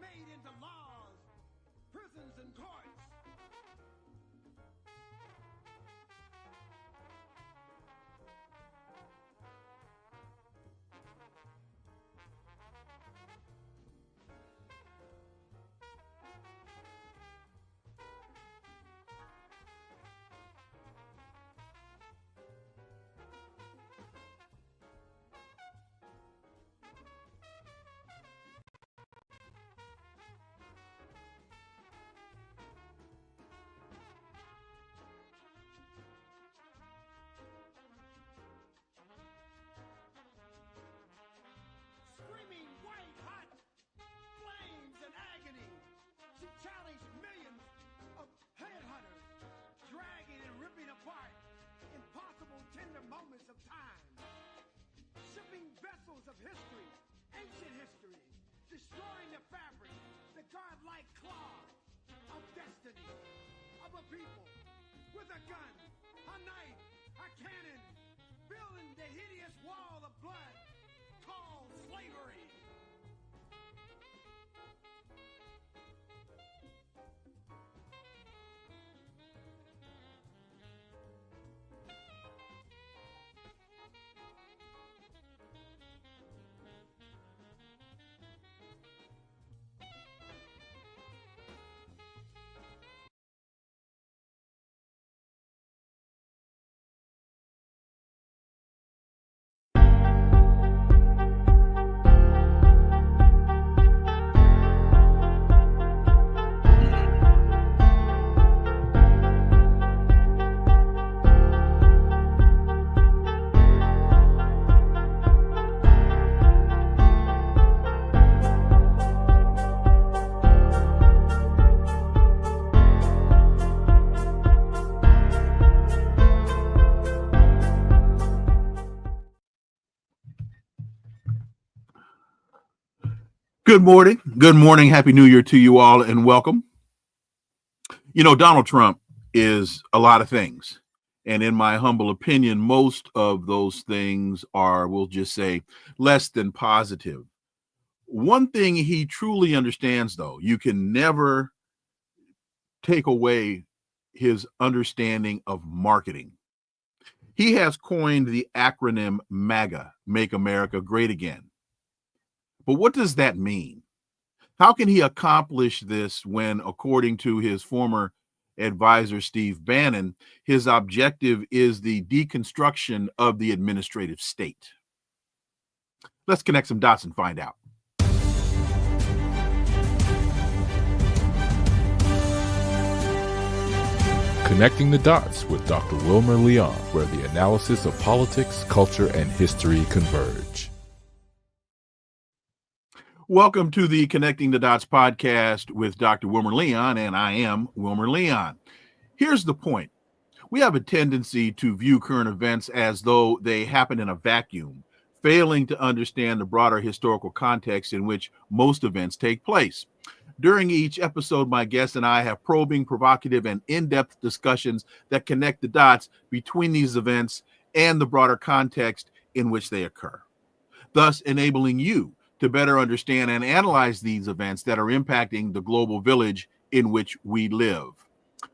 made into laws, prisons, and courts. Screaming white-hot flames and agony, she challenged millions of headhunters, dragging and ripping apart impossible tender moments of time, shipping vessels of history, ancient history, destroying the fabric, the godlike claw of destiny of a people with a gun, a knife, a cannon, building the hideous wall of blood called slavery. Good morning. Good morning. Happy New Year to you all and welcome. You know, Donald Trump is a lot of things. And in my humble opinion, most of those things are, we'll just say, less than positive. One thing he truly understands, though, you can never take away his understanding of marketing. He has coined the acronym MAGA, Make America Great Again. But what does that mean? How can he accomplish this when, according to his former advisor, Steve Bannon, his objective is the deconstruction of the administrative state? Let's connect some dots and find out. Connecting the Dots with Dr. Wilmer Leon, where the analysis of politics, culture, and history converge. Welcome to the Connecting the Dots podcast with Dr. Wilmer Leon, and I am Wilmer Leon. Here's the point. We have a tendency to view current events as though they happen in a vacuum, failing to understand the broader historical context in which most events take place. During each episode, my guests and I have probing, provocative, and in-depth discussions that connect the dots between these events and the broader context in which they occur, thus enabling you to better understand and analyze these events that are impacting the global village in which we live.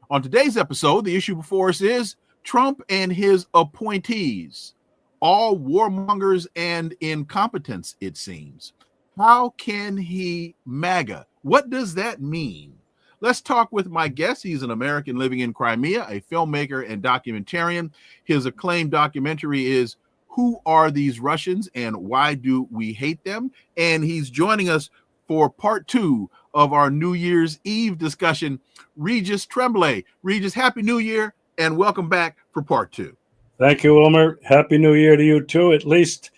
On today's episode, the issue before us is Trump and his appointees, all warmongers and incompetents, it seems. How can he MAGA? What does that mean? Let's talk with my guest. He's an American living in Crimea, a filmmaker and documentarian. His acclaimed documentary is Who Are These Russians and Why Do We Hate Them? And he's joining us for part 2 of our New Year's Eve discussion, Regis Tremblay. Regis, Happy New Year and welcome back for part 2. Thank you, Wilmer. Happy New Year to you too. At least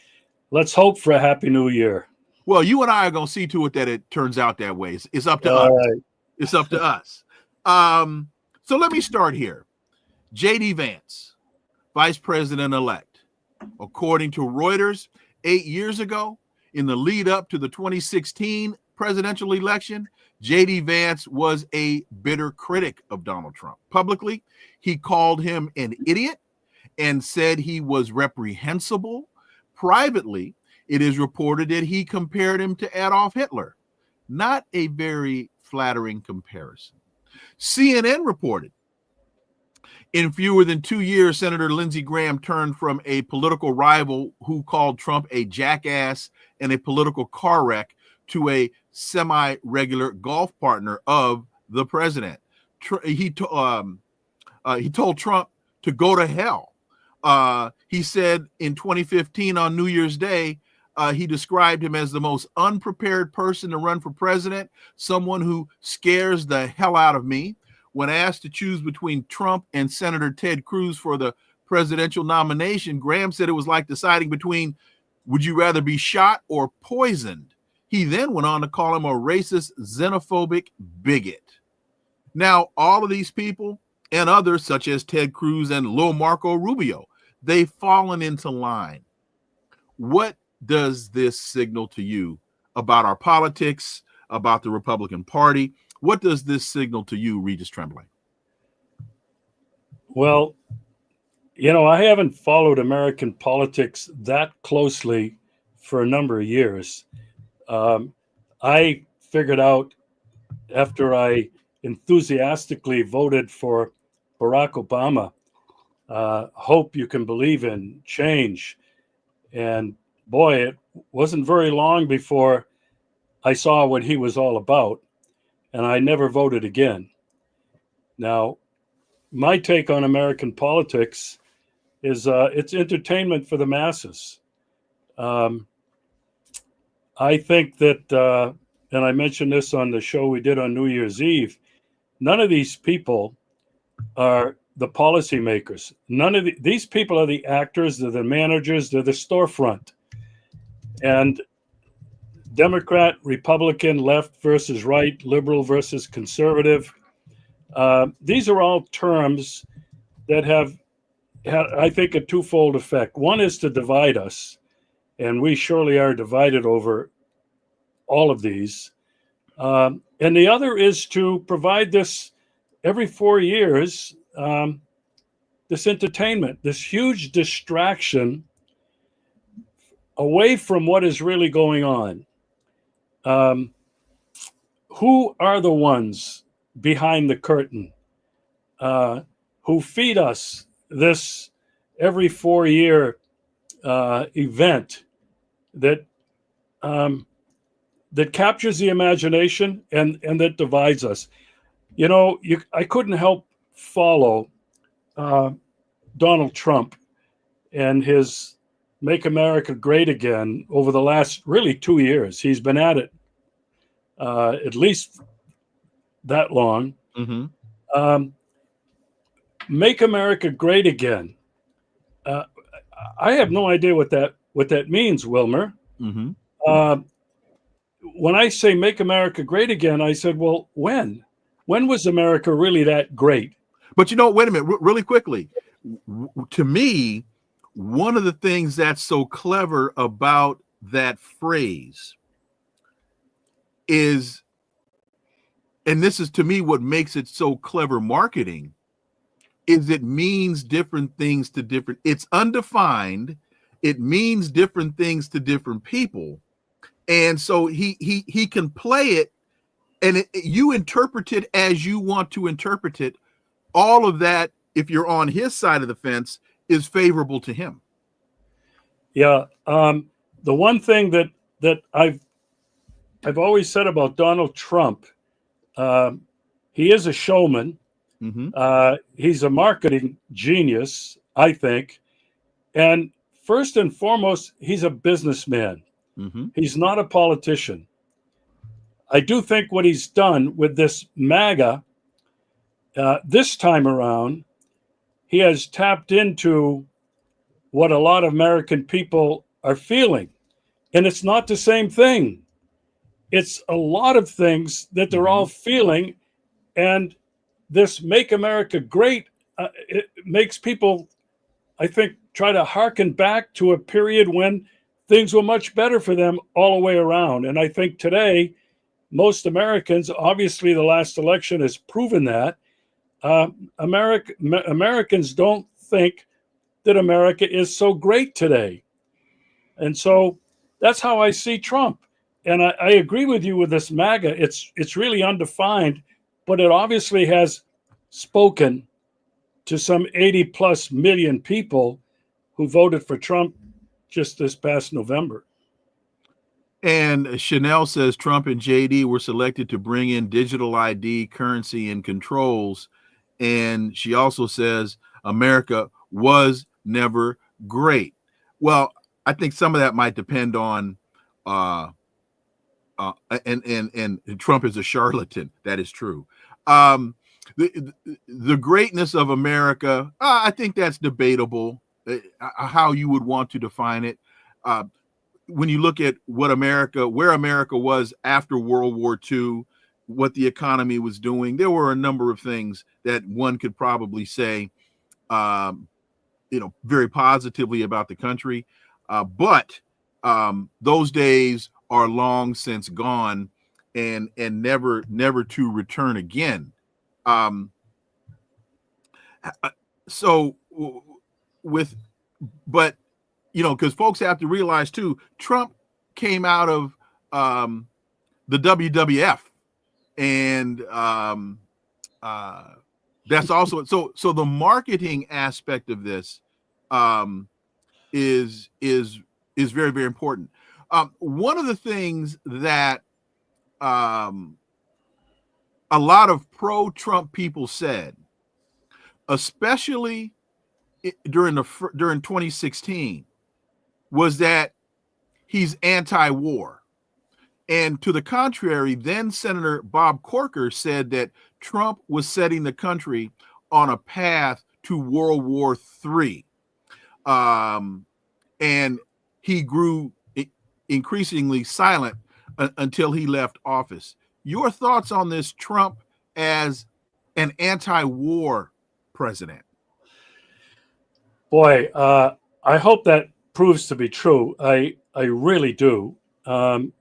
let's hope for a Happy New Year. Well, you and I are going to see to it that it turns out that way. It's up to us. Right. It's up to us. So let me start here. J.D. Vance, Vice President-elect. According to Reuters, 8 years ago, in the lead up to the 2016 presidential election, J.D. Vance was a bitter critic of Donald Trump. Publicly, he called him an idiot and said he was reprehensible. Privately, it is reported that he compared him to Adolf Hitler. Not a very flattering comparison. CNN reported in fewer than 2 years, Senator Lindsey Graham turned from a political rival who called Trump a jackass and a political car wreck to a semi-regular golf partner of the president. He told Trump to go to hell. He said in 2015 on New Year's Day, he described him as the most unprepared person to run for president, someone who scares the hell out of me. When asked to choose between Trump and Senator Ted Cruz for the presidential nomination, Graham said it was like deciding between, would you rather be shot or poisoned? He then went on to call him a racist, xenophobic bigot. Now, all of these people and others, such as Ted Cruz and Lil Marco Rubio, they've fallen into line. What does this signal to you about our politics, about the Republican Party? What does this signal to you, Regis Tremblay? Well, I haven't followed American politics that closely for a number of years. I figured out after I enthusiastically voted for Barack Obama, hope you can believe in, change. And boy, it wasn't very long before I saw what he was all about. And I never voted again. Now, my take on American politics is it's entertainment for the masses. I think that, and I mentioned this on the show we did on New Year's Eve, none of these people are the policymakers. These people are the actors, they're the managers, they're the storefront. And Democrat, Republican, left versus right, liberal versus conservative. These are all terms that have had, I think, a twofold effect. One is to divide us, and we surely are divided over all of these. And the other is to provide this every 4 years, this entertainment, this huge distraction away from what is really going on. Who are the ones behind the curtain who feed us this every 4 year event that captures the imagination and that divides us? I couldn't help follow Donald Trump and his Make America Great Again over the last really 2 years. He's been at it at least that long. Mm-hmm. Make America Great Again. I have no idea what that means, Wilmer. Mm-hmm. When I say Make America Great Again, I said, well, when was America really that great? But wait a minute, really quickly. To me, one of the things that's so clever about that phrase is, and this is to me what makes it so clever marketing, is it means different things to different, it's undefined, it means different things to different people. And so he can play it, and you interpret it as you want to interpret it. All of that, if you're on his side of the fence, is favorable to him. Yeah. The one thing that I've always said about Donald Trump, he is a showman. Mm-hmm. He's a marketing genius, I think. And first and foremost, he's a businessman. Mm-hmm. He's not a politician. I do think what he's done with this MAGA, this time around, he has tapped into what a lot of American people are feeling. And it's not the same thing. It's a lot of things that they're all feeling. And this Make America Great, it makes people, I think, try to hearken back to a period when things were much better for them all the way around. And I think today, most Americans, obviously the last election has proven that, Americans don't think that America is so great today. And so that's how I see Trump. I agree with you with this MAGA. It's really undefined, but it obviously has spoken to some 80 plus million people who voted for Trump just this past November. And Chanel says Trump and JD were selected to bring in digital ID, currency, and controls. And she also says America was never great. Well, I think some of that might depend on and Trump is a charlatan. That is true. The greatness of America, I think that's debatable. How you would want to define it. When you look at where America was after World War II, what the economy was doing, there were a number of things that one could probably say, very positively about the country. But those days are long since gone and never to return again. Because folks have to realize too, Trump came out of the WWF, and that's also so the marketing aspect of this is very, very important. One of the things that a lot of pro-Trump people said, especially during 2016, was that he's anti-war. And to the contrary, then Senator Bob Corker said that Trump was setting the country on a path to World War III. And he grew increasingly silent until he left office. Your thoughts on this Trump as an anti-war president? Boy, I hope that proves to be true. I really do.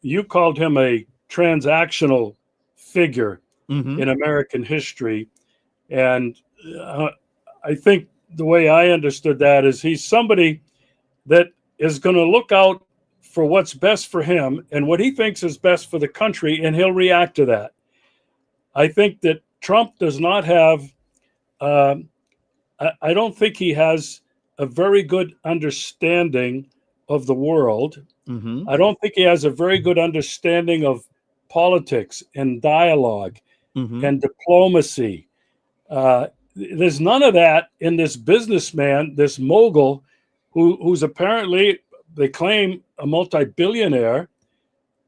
You called him a transactional figure in American history. And I think the way I understood that is he's somebody that is going to look out for what's best for him and what he thinks is best for the country, and he'll react to that. I think that Trump does not have, I don't think he has a very good understanding of the world. I don't think he has a very good understanding of politics and dialogue and diplomacy. There's none of that in this businessman, this mogul, who's apparently, they claim, a multi-billionaire.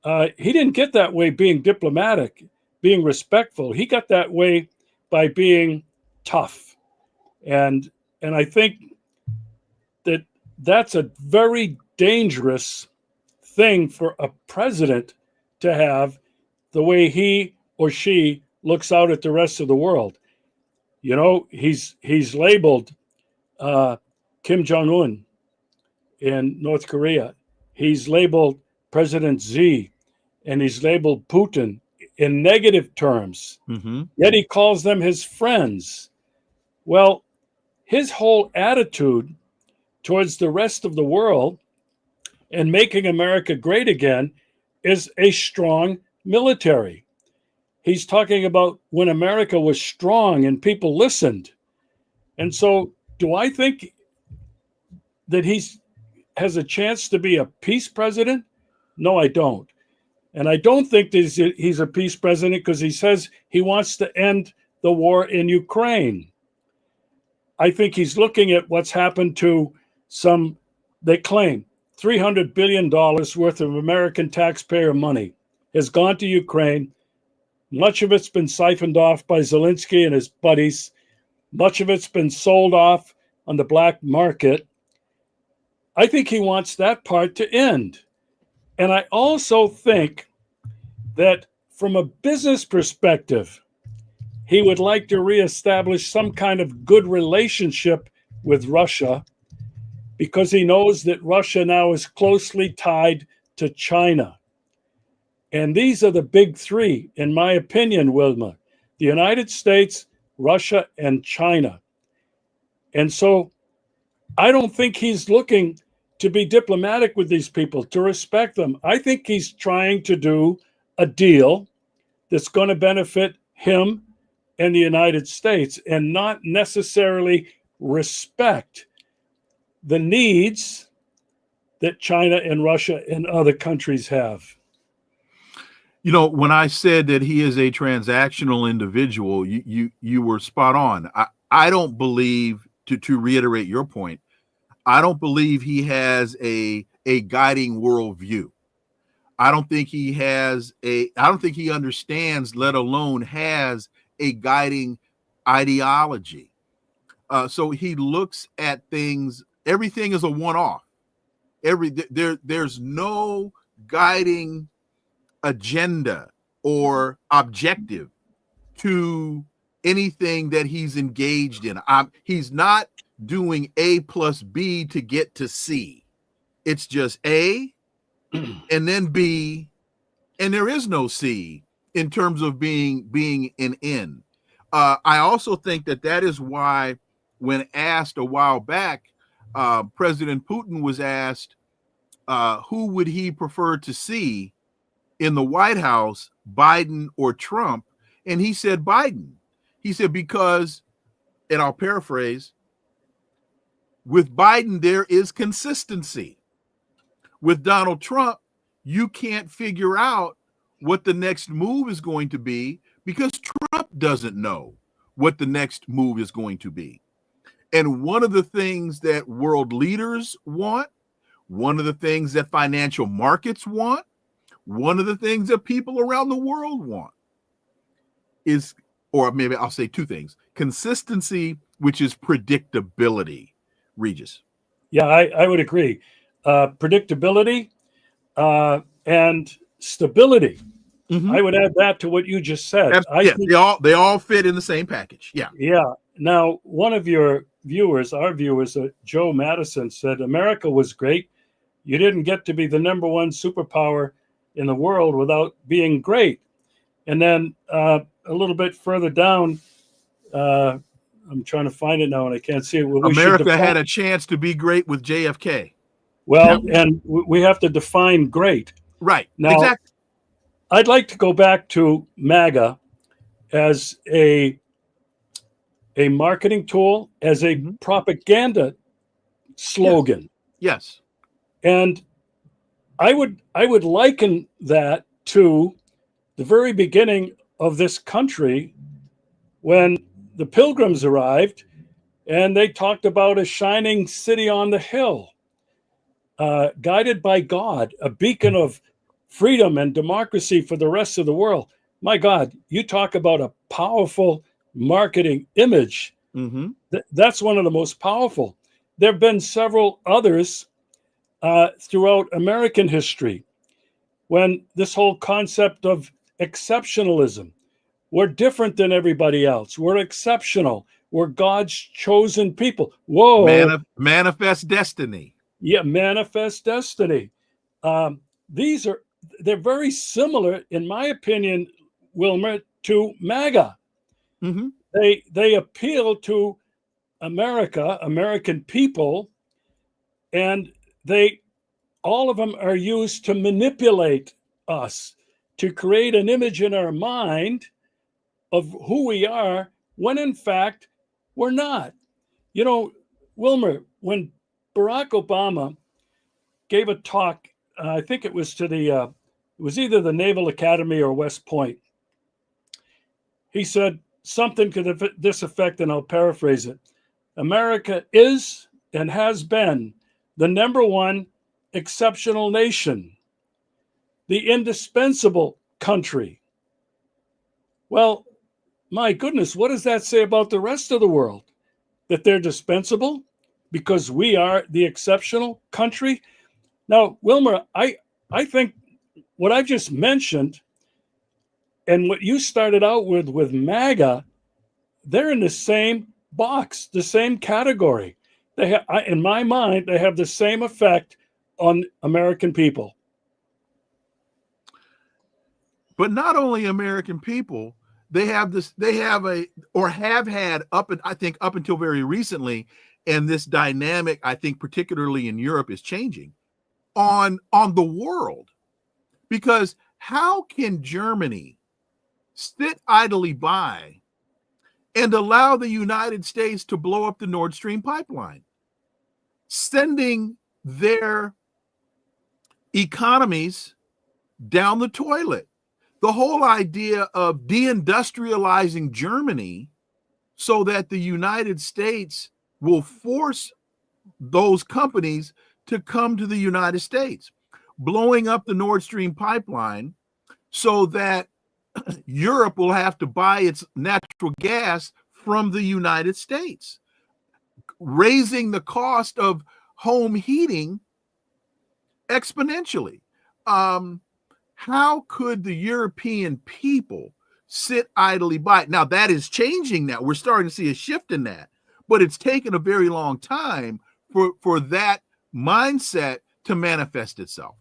He didn't get that way being diplomatic, being respectful. He got that way by being tough. And I think that that's a very dangerous thing for a president to have, the way he or she looks out at the rest of the world. You know, he's labeled Kim Jong-un in North Korea. He's labeled President Xi, and he's labeled Putin in negative terms. Yet he calls them his friends. Well, his whole attitude towards the rest of the world and making America great again is a strong military. He's talking about when America was strong and people listened. And so do I think that he's has a chance to be a peace president? No, I don't. And I don't think that he's a peace president because he says he wants to end the war in Ukraine. I think he's looking at what's happened to some, they claim, $300 billion worth of American taxpayer money has gone to Ukraine. Much of it's been siphoned off by Zelensky and his buddies. Much of it's been sold off on the black market. I think he wants that part to end. And I also think that from a business perspective, he would like to reestablish some kind of good relationship with Russia, because he knows that Russia now is closely tied to China. And these are the big three, in my opinion, Wilmer: the United States, Russia, and China. And so I don't think he's looking to be diplomatic with these people, to respect them. I think he's trying to do a deal that's going to benefit him and the United States, and not necessarily respect the needs that China and Russia and other countries have. You know, when I said that he is a transactional individual, you were spot on. I don't believe, to reiterate your point, I don't believe he has a guiding worldview. I don't think he understands, let alone has a guiding ideology. So he looks at things, everything is a one-off. There's no guiding agenda or objective to anything that he's engaged in. He's not doing A plus B to get to C. It's just A and then B, and there is no C in terms of being an N. I also think that is why, when asked a while back, President Putin was asked who would he prefer to see in the White House, Biden or Trump, and he said Biden. He said because, and I'll paraphrase, with Biden there is consistency. With Donald Trump, you can't figure out what the next move is going to be because Trump doesn't know what the next move is going to be. And one of the things that world leaders want, one of the things that financial markets want, one of the things that people around the world want is, or maybe I'll say two things: consistency, which is predictability. Regis. Yeah, I would agree. Predictability and stability. Mm-hmm. I would add that to what you just said. They all fit in the same package. Yeah. Yeah. Now, one of your viewers, our viewers, Joe Madison, said America was great. You didn't get to be the number one superpower in the world without being great. And then a little bit further down, I'm trying to find it now and I can't see it. America had a chance to be great with JFK. Well, and we have to define great. Right. Now, exactly. I'd like to go back to MAGA as a marketing tool, as a propaganda slogan. Yes. And I would liken that to the very beginning of this country when the Pilgrims arrived and they talked about a shining city on the hill, guided by God, a beacon of freedom and democracy for the rest of the world. My God, you talk about a powerful marketing image. Mm-hmm. That's one of the most powerful. There have been several others throughout American history when this whole concept of exceptionalism, we're different than everybody else. We're exceptional. We're God's chosen people. Whoa. Manifest destiny. Yeah, manifest destiny. They're very similar, in my opinion, Wilmer, to MAGA. Mm-hmm. They appeal to America, American people, and all of them are used to manipulate us, to create an image in our mind of who we are, when in fact we're not. You know, Wilmer, when Barack Obama gave a talk, I think it was to it was either the Naval Academy or West Point. He said something to this effect, and I'll paraphrase it. America is and has been the number one exceptional nation, the indispensable country. Well, my goodness, what does that say about the rest of the world? That they're dispensable because we are the exceptional country? Now, Wilmer, I think what I've just mentioned and what you started out with MAGA, they're in the same box, the same category. In my mind, they have the same effect on American people. But not only American people, have had up until very recently and this dynamic, I think, particularly in Europe, is changing on the world. Because how can Germany sit idly by and allow the United States to blow up the Nord Stream pipeline, sending their economies down the toilet? The whole idea of deindustrializing Germany so that the United States will force those companies to come to the United States, blowing up the Nord Stream pipeline so that Europe will have to buy its natural gas from the United States, raising the cost of home heating exponentially. How could the European people sit idly by? Now, that is changing now. We're starting to see a shift in that, but it's taken a very long time for that mindset to manifest itself.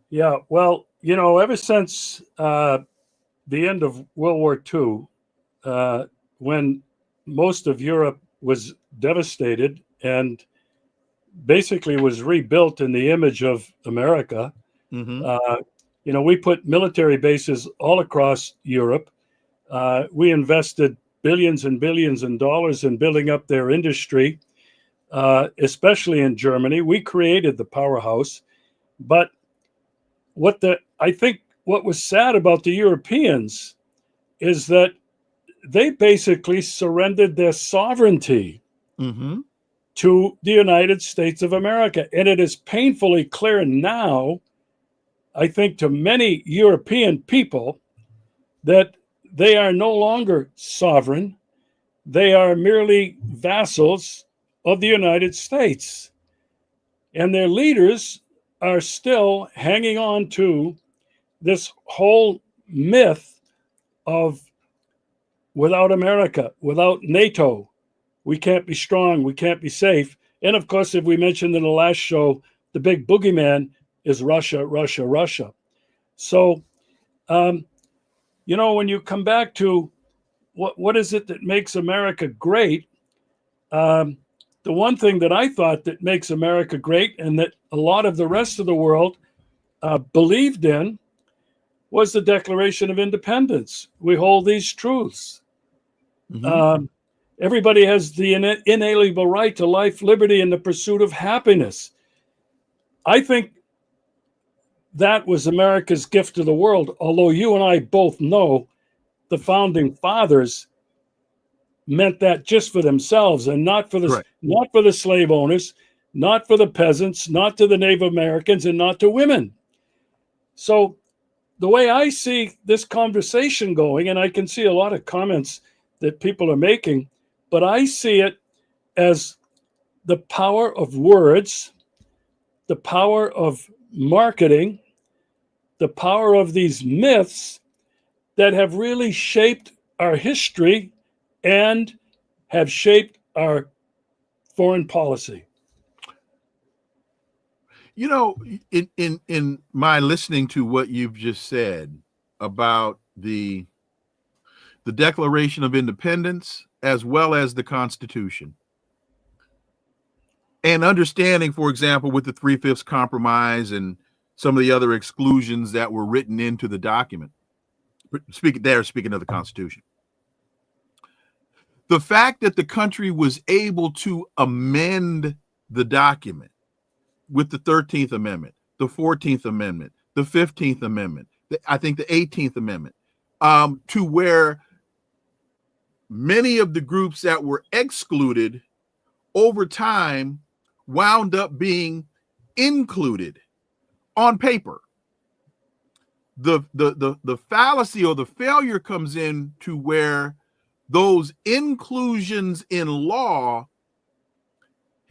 Yeah, well, you know, ever since the end of World War II, when most of Europe was devastated and basically was rebuilt in the image of America, you know, we put military bases all across Europe. We invested billions and billions of dollars in building up their industry, especially in Germany. We created the powerhouse. But I think what was sad about the Europeans is that they basically surrendered their sovereignty to the United States of America. And it is painfully clear now, I think, to many European people that they are no longer sovereign. They are merely vassals of the United States. And their leaders are still hanging on to this whole myth of without America, without NATO, we can't be strong, we can't be safe. And of course, if we mentioned in the last show, the big boogeyman is Russia, Russia, Russia. So, you know, when you come back to what is it that makes America great, the one thing that I thought that makes America great and that a lot of the rest of the world believed in was the Declaration of Independence. We hold these truths. Everybody has the inalienable right to life, liberty, and the pursuit of happiness. I think that was America's gift to the world, although you and I both know the founding fathers meant that just for themselves and not for the slave owners, not for the peasants, not to the Native Americans, and not to women. So the way I see this conversation going, and I can see a lot of comments that people are making, but I see it as the power of words, the power of marketing, the power of these myths that have really shaped our history and have shaped our foreign policy. You know, in my listening to what you've just said about the Declaration of Independence as well as the Constitution, and understanding, for example, with the 3/5 compromise and some of the other exclusions that were written into the document, speaking of the Constitution, the fact that the country was able to amend the document with the 13th Amendment, the 14th Amendment, the 15th Amendment, I think the 18th Amendment, to where many of the groups that were excluded over time wound up being included on paper. The fallacy or the failure comes in to where those inclusions in law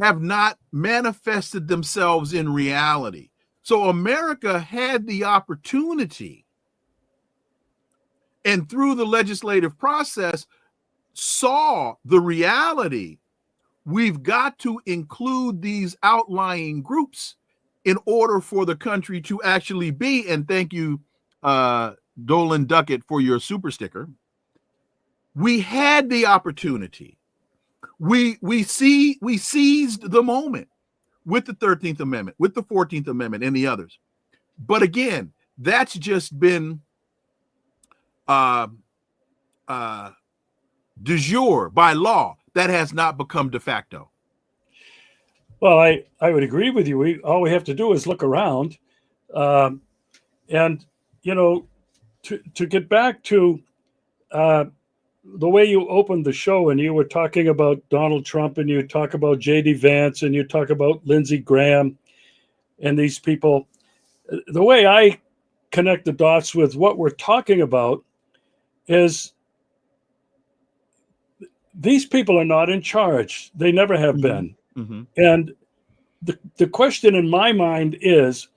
have not manifested themselves in reality. So America had the opportunity, and through the legislative process, saw the reality. We've got to include these outlying groups in order for the country to actually be, and thank you, Dolan Duckett, for your super sticker. We had the opportunity. we seized the moment with the 13th Amendment, with the 14th Amendment, and the others. But again, that's just been de jure by law. That has not become de facto. Well, I would agree with you. All we have to do is look around. And, you know, to get back to the way you opened the show, and you were talking about Donald Trump, and you talk about J.D. Vance, and you talk about Lindsey Graham and these people, the way I connect the dots with what we're talking about is these people are not in charge. They never have been. Mm-hmm. And the question in my mind is,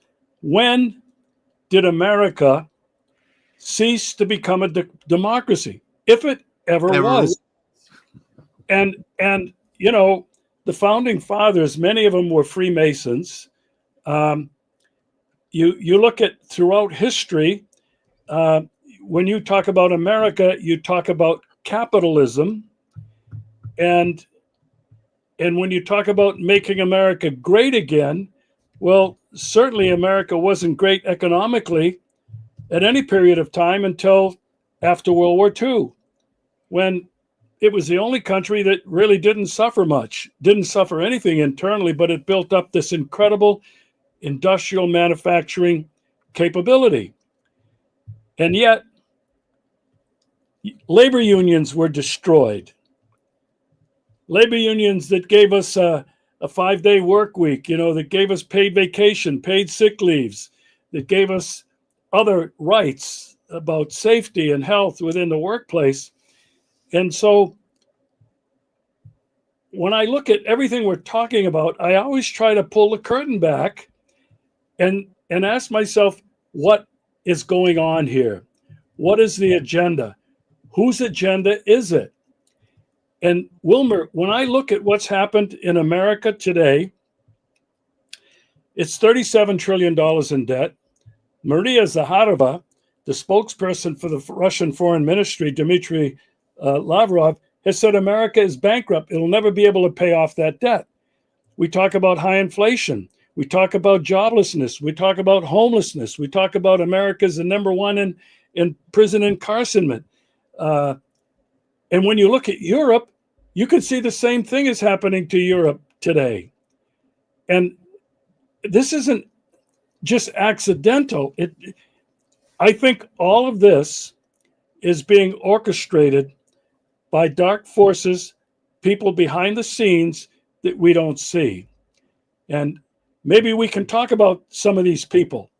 when did America cease to become a democracy, if it ever was? And you know, the founding fathers, many of them were Freemasons. You look at throughout history, when you talk about America, you talk about capitalism, and when you talk about making America great again, well, certainly America wasn't great economically at any period of time until after World War II, when it was the only country that really didn't suffer much, didn't suffer anything internally, but it built up this incredible industrial manufacturing capability. And yet, labor unions were destroyed. Labor unions that gave us a 5-day work week, you know, that gave us paid vacation, paid sick leaves, that gave us other rights about safety and health within the workplace. And so when I look at everything we're talking about, I always try to pull the curtain back and ask myself, what is going on here? What is the agenda? Whose agenda is it? And Wilmer, when I look at what's happened in America today, it's $37 trillion in debt. Maria Zakharova, the spokesperson for the Russian Foreign Ministry, Dmitry Lavrov, has said America is bankrupt. It'll never be able to pay off that debt. We talk about high inflation. We talk about joblessness. We talk about homelessness. We talk about America's the number one in prison incarceration. And when you look at Europe, you can see the same thing is happening to Europe today. And this isn't just accidental. I think all of this is being orchestrated by dark forces, people behind the scenes that we don't see. And maybe we can talk about some of these people.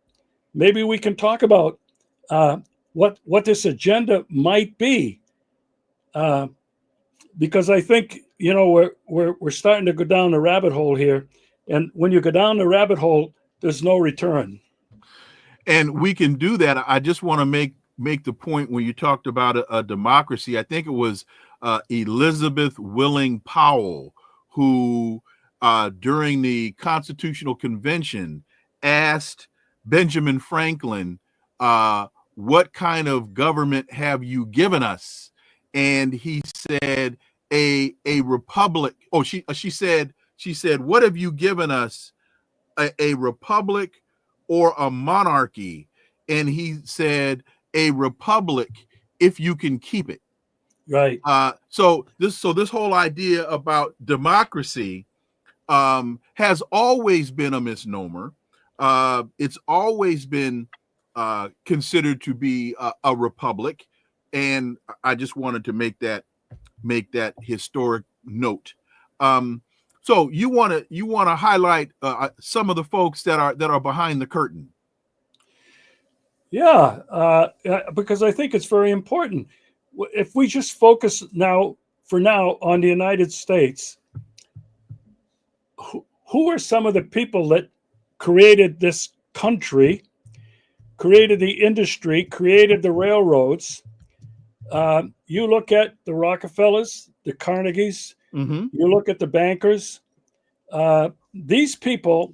Maybe we can talk about what this agenda might be. Because I think, you know, we're starting to go down the rabbit hole here. And when you go down the rabbit hole, there's no return. And we can do that. I just want to make the point when you talked about a democracy. I think it was Elizabeth Willing Powell who, during the Constitutional Convention, asked Benjamin Franklin, what kind of government have you given us? And he said, a republic. Oh, she said, what have you given us? A republic or a monarchy? And he said, a republic if you can keep it. Right. So this whole idea about democracy has always been a misnomer. It's always been considered to be a republic, and I just wanted to make that historic note. So you want to highlight some of the folks that are behind the curtain. Yeah, because I think it's very important. If we just focus for now on the United States, who are some of the people that created this country, created the industry, created the railroads? You look at the Rockefellers, the Carnegies, you look at the bankers. These people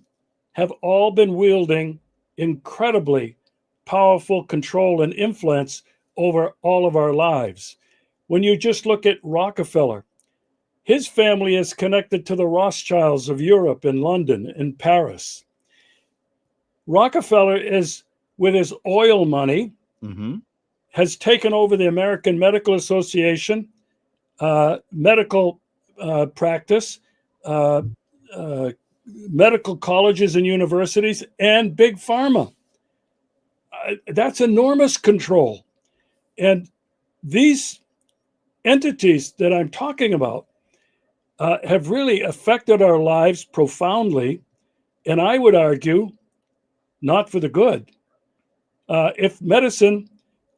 have all been wielding incredibly powerful control and influence over all of our lives. When you just look at Rockefeller, His family is connected to the Rothschilds of Europe in London and Paris. Rockefeller is, with his oil money, has taken over the American Medical Association, medical practice, medical colleges and universities, and big pharma. That's enormous control. And these entities that I'm talking about have really affected our lives profoundly, and I would argue, not for the good. If medicine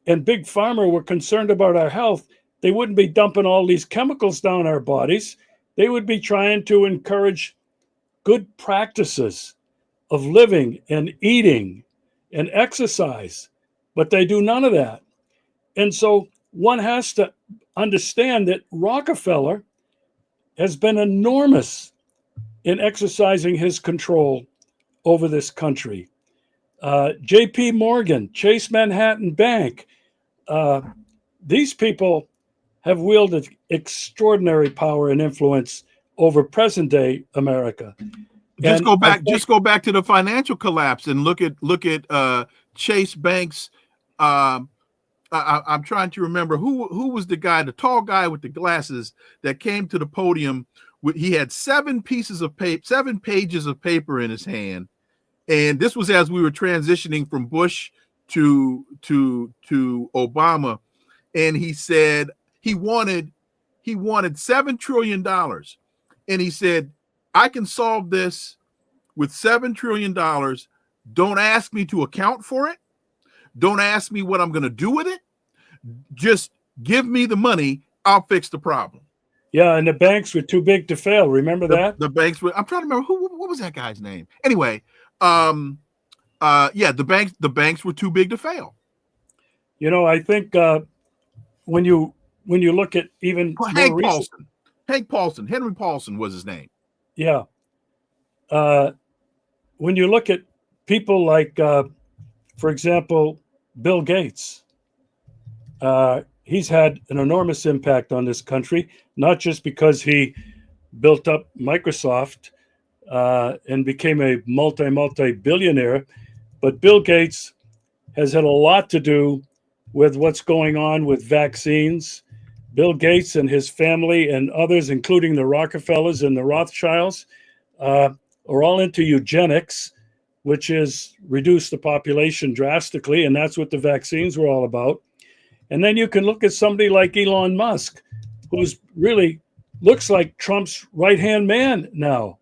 and big pharma were concerned about our health, they wouldn't be dumping all these chemicals down our bodies. They would be trying to encourage good practices of living and eating and exercise, but they do none of that. And so one has to understand that Rockefeller has been enormous in exercising his control over this country. J.P. Morgan, Chase Manhattan Bank, these people have wielded extraordinary power and influence over present day America. Just go back to the financial collapse and look at Chase Bank's. I'm trying to remember who was the guy, the tall guy with the glasses that came to the podium. He had 7 pages of paper in his hand, and this was as we were transitioning from Bush to Obama, and he said he wanted $7 trillion, and he said, I can solve this with $7 trillion. Don't ask me to account for it. Don't ask me what I'm going to do with it. Just give me the money. I'll fix the problem. Yeah, and the banks were too big to fail. Remember that? The banks were. I'm trying to remember what was that guy's name. Anyway, the banks were too big to fail. You know, I think when you look at even Hank Paulson, Henry Paulson was his name. Yeah. When you look at people like, for example, Bill Gates, he's had an enormous impact on this country, not just because he built up Microsoft and became a multi-billionaire, but Bill Gates has had a lot to do with what's going on with vaccines. Bill Gates and his family and others, including the Rockefellers and the Rothschilds, are all into eugenics, which is reduce the population drastically, and that's what the vaccines were all about. And then you can look at somebody like Elon Musk, who's really looks like Trump's right-hand man now.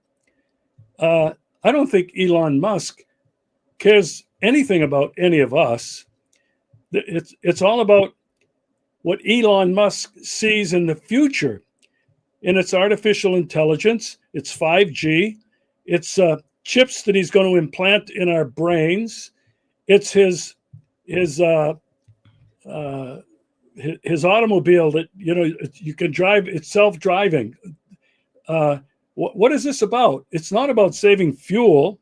I don't think Elon Musk cares anything about any of us. It's all about what Elon Musk sees in the future. And it's artificial intelligence, it's 5G, it's chips that he's going to implant in our brains, it's his automobile that you can drive. It's self-driving. What is this about? It's not about saving fuel.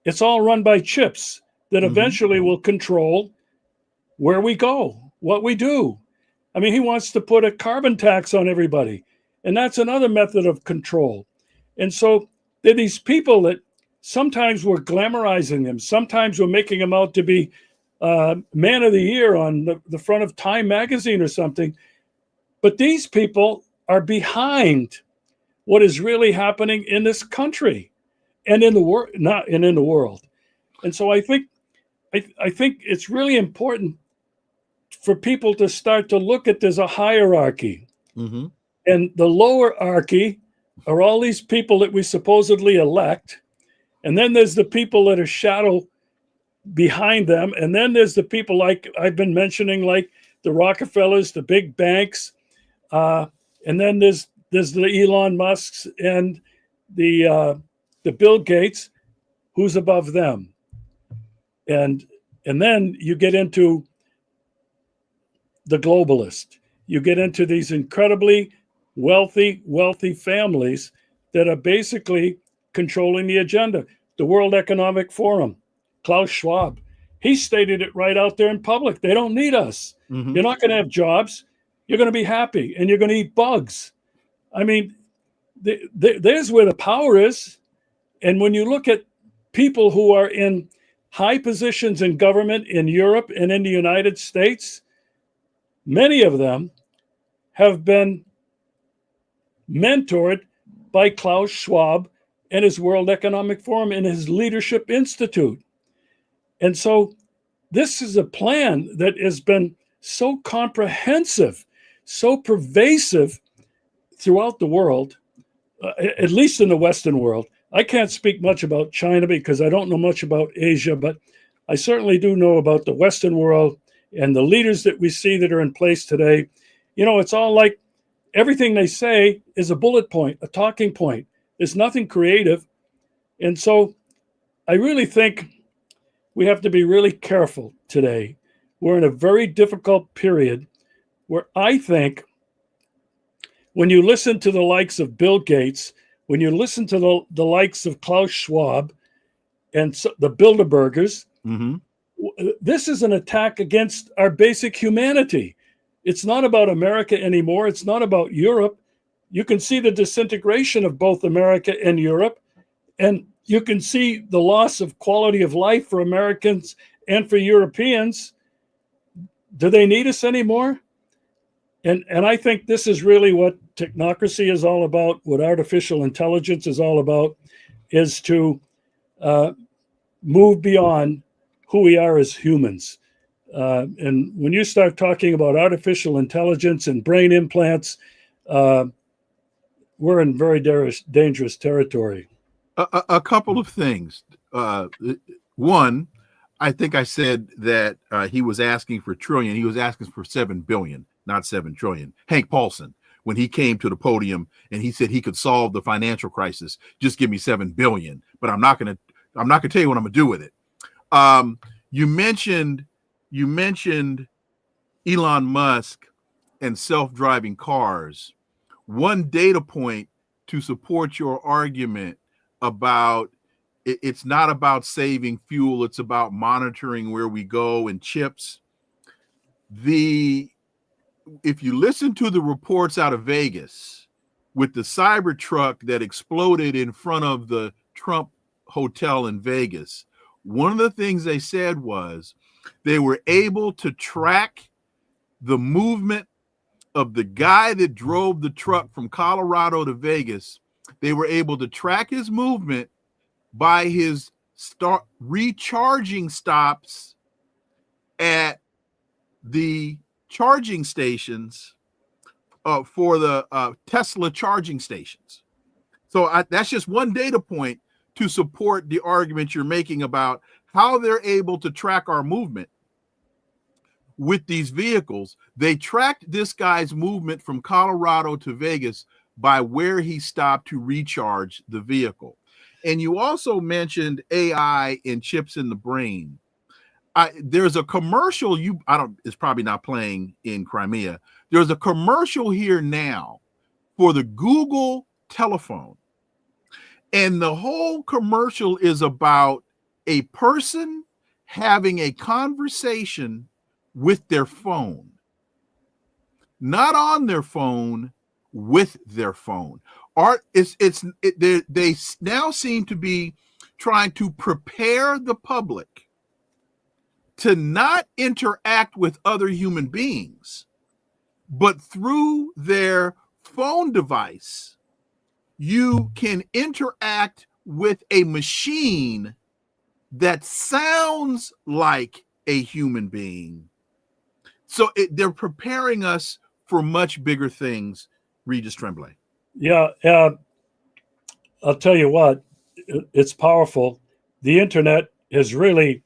It's all run by chips that eventually will control where we go, what we do. I mean, he wants to put a carbon tax on everybody, and that's another method of control. And so there are these people that sometimes we're glamorizing them, sometimes we're making them out to be man of the year on the front of Time magazine or something. But these people are behind what is really happening in this country and in the world, in the world. And so I think it's really important for people to start to look at there's a hierarchy. Mm-hmm. And the lower hierarchy are all these people that we supposedly elect. And then there's the people that are shadow behind them. And then there's the people like I've been mentioning, like the Rockefellers, the big banks. And then there's the Elon Musks and the Bill Gates, who's above them. And then you get into the globalist. You get into these incredibly wealthy families that are basically controlling the agenda. The World Economic Forum, Klaus Schwab, he stated it right out there in public. They don't need us. Mm-hmm. You're not going to have jobs. You're going to be happy, and you're going to eat bugs. I mean, there's where the power is. And when you look at people who are in high positions in government in Europe and in the United States, many of them have been mentored by Klaus Schwab and his World Economic Forum and his Leadership Institute. And so this is a plan that has been so comprehensive, so pervasive throughout the world, at least in the Western world. I can't speak much about China because I don't know much about Asia, but I certainly do know about the Western world and the leaders that we see that are in place today. You know, it's all like everything they say is a bullet point, a talking point. There's nothing creative. And so I really think we have to be really careful today. We're in a very difficult period where I think when you listen to the likes of Bill Gates, when you listen to the likes of Klaus Schwab and the Bilderbergers, this is an attack against our basic humanity. It's not about America anymore. It's not about Europe. You can see the disintegration of both America and Europe, and you can see the loss of quality of life for Americans and for Europeans. Do they need us anymore? And I think this is really what technocracy is all about, what artificial intelligence is all about, is to move beyond who we are as humans. And when you start talking about artificial intelligence and brain implants, we're in very dangerous territory. A couple of things. One, I think I said that he was asking for trillion. He was asking for 7 billion, not 7 trillion. Hank Paulson, when he came to the podium and he said he could solve the financial crisis, just give me 7 billion. But I'm not gonna tell you what I'm gonna do with it. You mentioned Elon Musk and self-driving cars. One data point to support your argument about it's not about saving fuel, it's about monitoring where we go and chips. If you listen to the reports out of Vegas with the Cybertruck that exploded in front of the Trump hotel in Vegas, one of the things they said was they were able to track the movement of the guy that drove the truck from Colorado to Vegas. They were able to track his movement by his recharging stops at the charging stations for the Tesla charging stations. So that's just one data point to support the argument you're making about how they're able to track our movement with these vehicles. They tracked this guy's movement from Colorado to Vegas by where he stopped to recharge the vehicle. And you also mentioned AI and chips in the brain. There's a commercial it's probably not playing in Crimea. There's a commercial here now for the Google telephone. And the whole commercial is about a person having a conversation with their phone, not on their phone, with their phone. They now seem to be trying to prepare the public to not interact with other human beings, but through their phone device, you can interact with a machine that sounds like a human being. So they're preparing us for much bigger things, Regis Tremblay. Yeah, I'll tell you what, it's powerful. The internet has really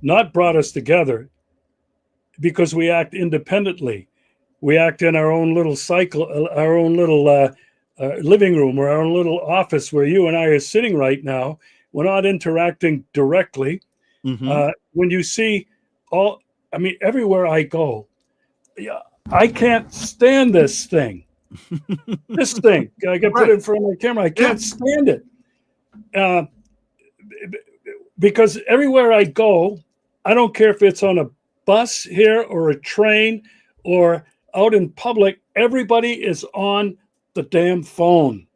not brought us together because we act independently. We act in our own little cycle, our own little living room or our own little office where you and I are sitting right now. We're not interacting directly. When you see everywhere I go, I can't stand this thing. This thing, I got put in front of my camera. I can't stand it. Because everywhere I go, I don't care if it's on a bus here or a train or out in public, everybody is on the damn phone.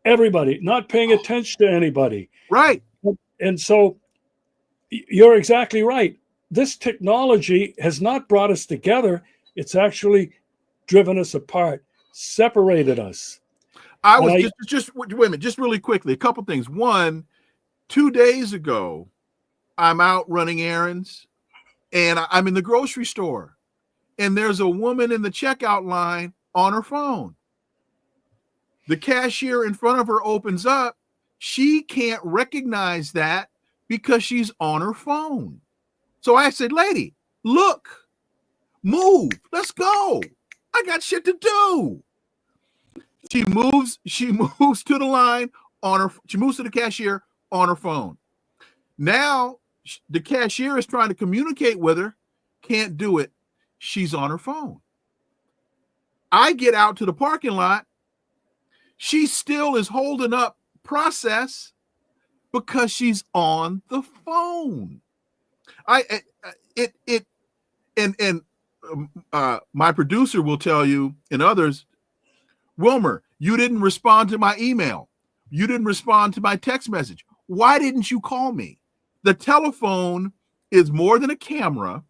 Everybody not paying attention to anybody. Right. And so you're exactly right. This technology has not brought us together. It's actually driven us apart, separated us. I was just wait a minute, just really quickly, a couple things. One, 2 days ago, I'm out running errands and I'm in the grocery store and there's a woman in the checkout line on her phone. The cashier in front of her opens up. She can't recognize that because she's on her phone. So I said, lady, look, move, let's go. I got shit to do. She moves to the line she moves to the cashier on her phone. Now the cashier is trying to communicate with her, can't do it. She's on her phone. I get out to the parking lot. She still is holding up process because she's on the phone. My producer will tell you and others, Wilmer, you didn't respond to my email. You didn't respond to my text message. Why didn't you call me? The telephone is more than a camera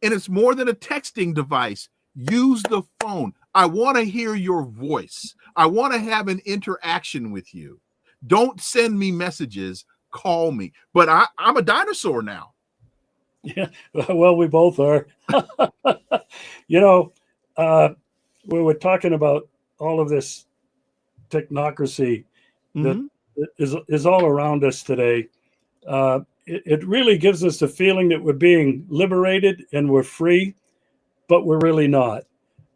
and it's more than a texting device. Use the phone. I want to hear your voice. I want to have an interaction with you. Don't send me messages. Call me. But I'm a dinosaur now. Yeah, well, we both are. We were talking about all of this technocracy that is all around us today. It really gives us the feeling that we're being liberated and we're free, but we're really not.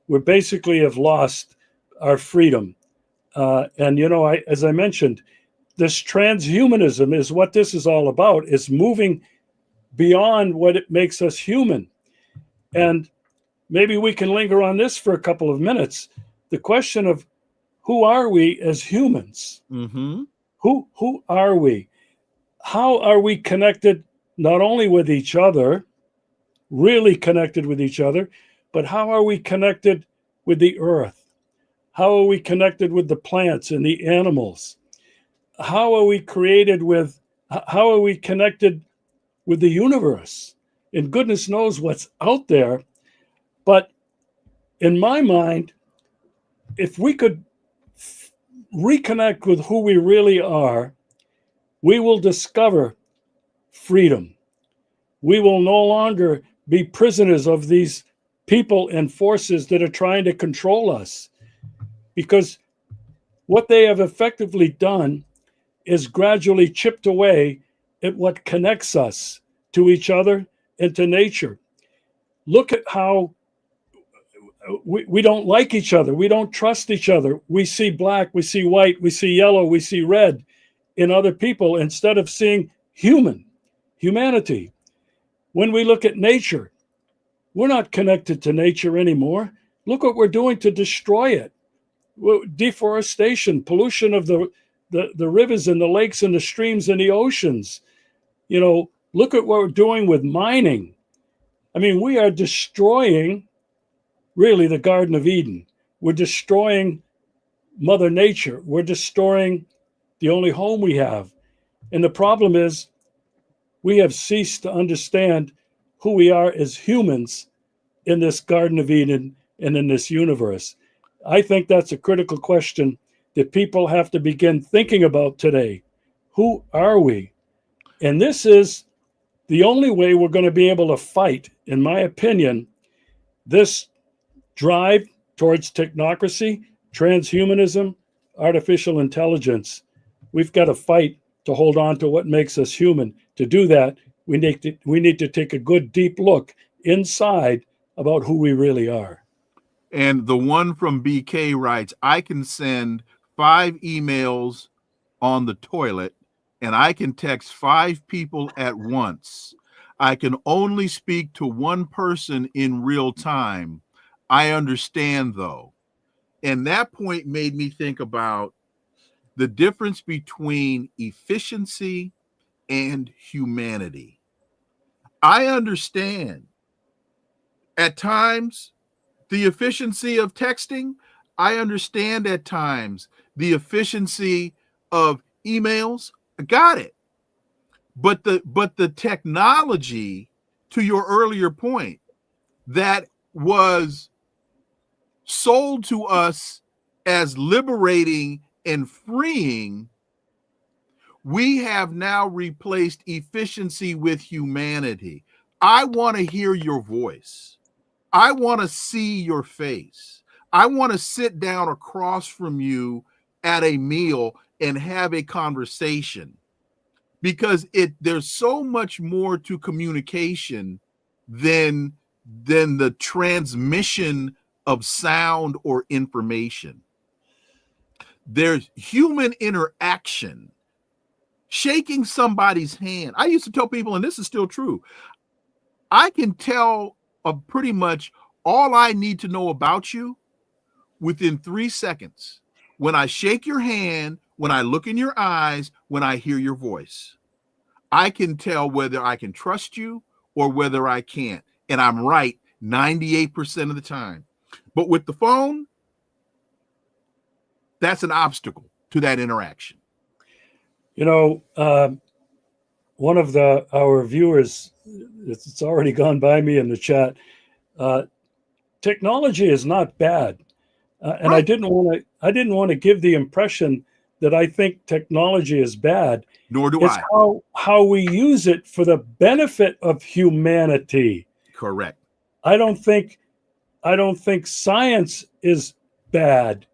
We basically have lost our freedom. As I mentioned, this transhumanism is what this is all about. It's moving beyond what it makes us human. And maybe we can linger on this for a couple of minutes. The question of who are we as humans? Mm-hmm. Who are we? How are we connected not only with each other, really connected with each other, but how are we connected with the earth? How are we connected with the plants and the animals? How are we connected with the universe? And goodness knows what's out there. But in my mind, if we could reconnect with who we really are, we will discover freedom. We will no longer be prisoners of these people and forces that are trying to control us. Because what they have effectively done is gradually chipped away at what connects us to each other and to nature. Look at how we don't like each other. We don't trust each other. We see black, we see white, we see yellow, we see red in other people instead of seeing humanity. When we look at nature, we're not connected to nature anymore. Look what we're doing to destroy it. Deforestation, pollution of the rivers and the lakes and the streams and the oceans. Look at what we're doing with mining. I mean, we are destroying really the Garden of Eden. We're destroying Mother Nature. We're destroying the only home we have. And the problem is we have ceased to understand who we are as humans in this Garden of Eden and in this universe. I think that's a critical question that people have to begin thinking about today. Who are we? And this is the only way we're going to be able to fight, in my opinion, this drive towards technocracy, transhumanism, artificial intelligence. We've got to fight to hold on to what makes us human. To do that, we need to take a good deep look inside about who we really are. And the one from BK writes, I can send 5 emails on the toilet and I can text 5 people at once. I can only speak to one person in real time. I understand, though. And that point made me think about the difference between efficiency and humanity. I understand at times the efficiency of texting. I understand at times the efficiency of emails. I got it. But the technology, to your earlier point, that was sold to us as liberating and freeing, we have now replaced efficiency with humanity. I want to hear your voice. I want to see your face. I want to sit down across from you at a meal and have a conversation, because there's so much more to communication than the transmission of sound or information. There's human interaction, shaking somebody's hand. I used to tell people, and this is still true, I can tell pretty much all I need to know about you within 3 seconds. When I shake your hand, when I look in your eyes, when I hear your voice, I can tell whether I can trust you or whether I can't. And I'm right 98% of the time. But with the phone, that's an obstacle to that interaction. You know, one of our viewers, it's already gone by me in the chat. Technology is not bad, and Right. I didn't want to give the impression that I think technology is bad. Nor do It's I. how we use it for the benefit of humanity. Correct. I don't think science is bad,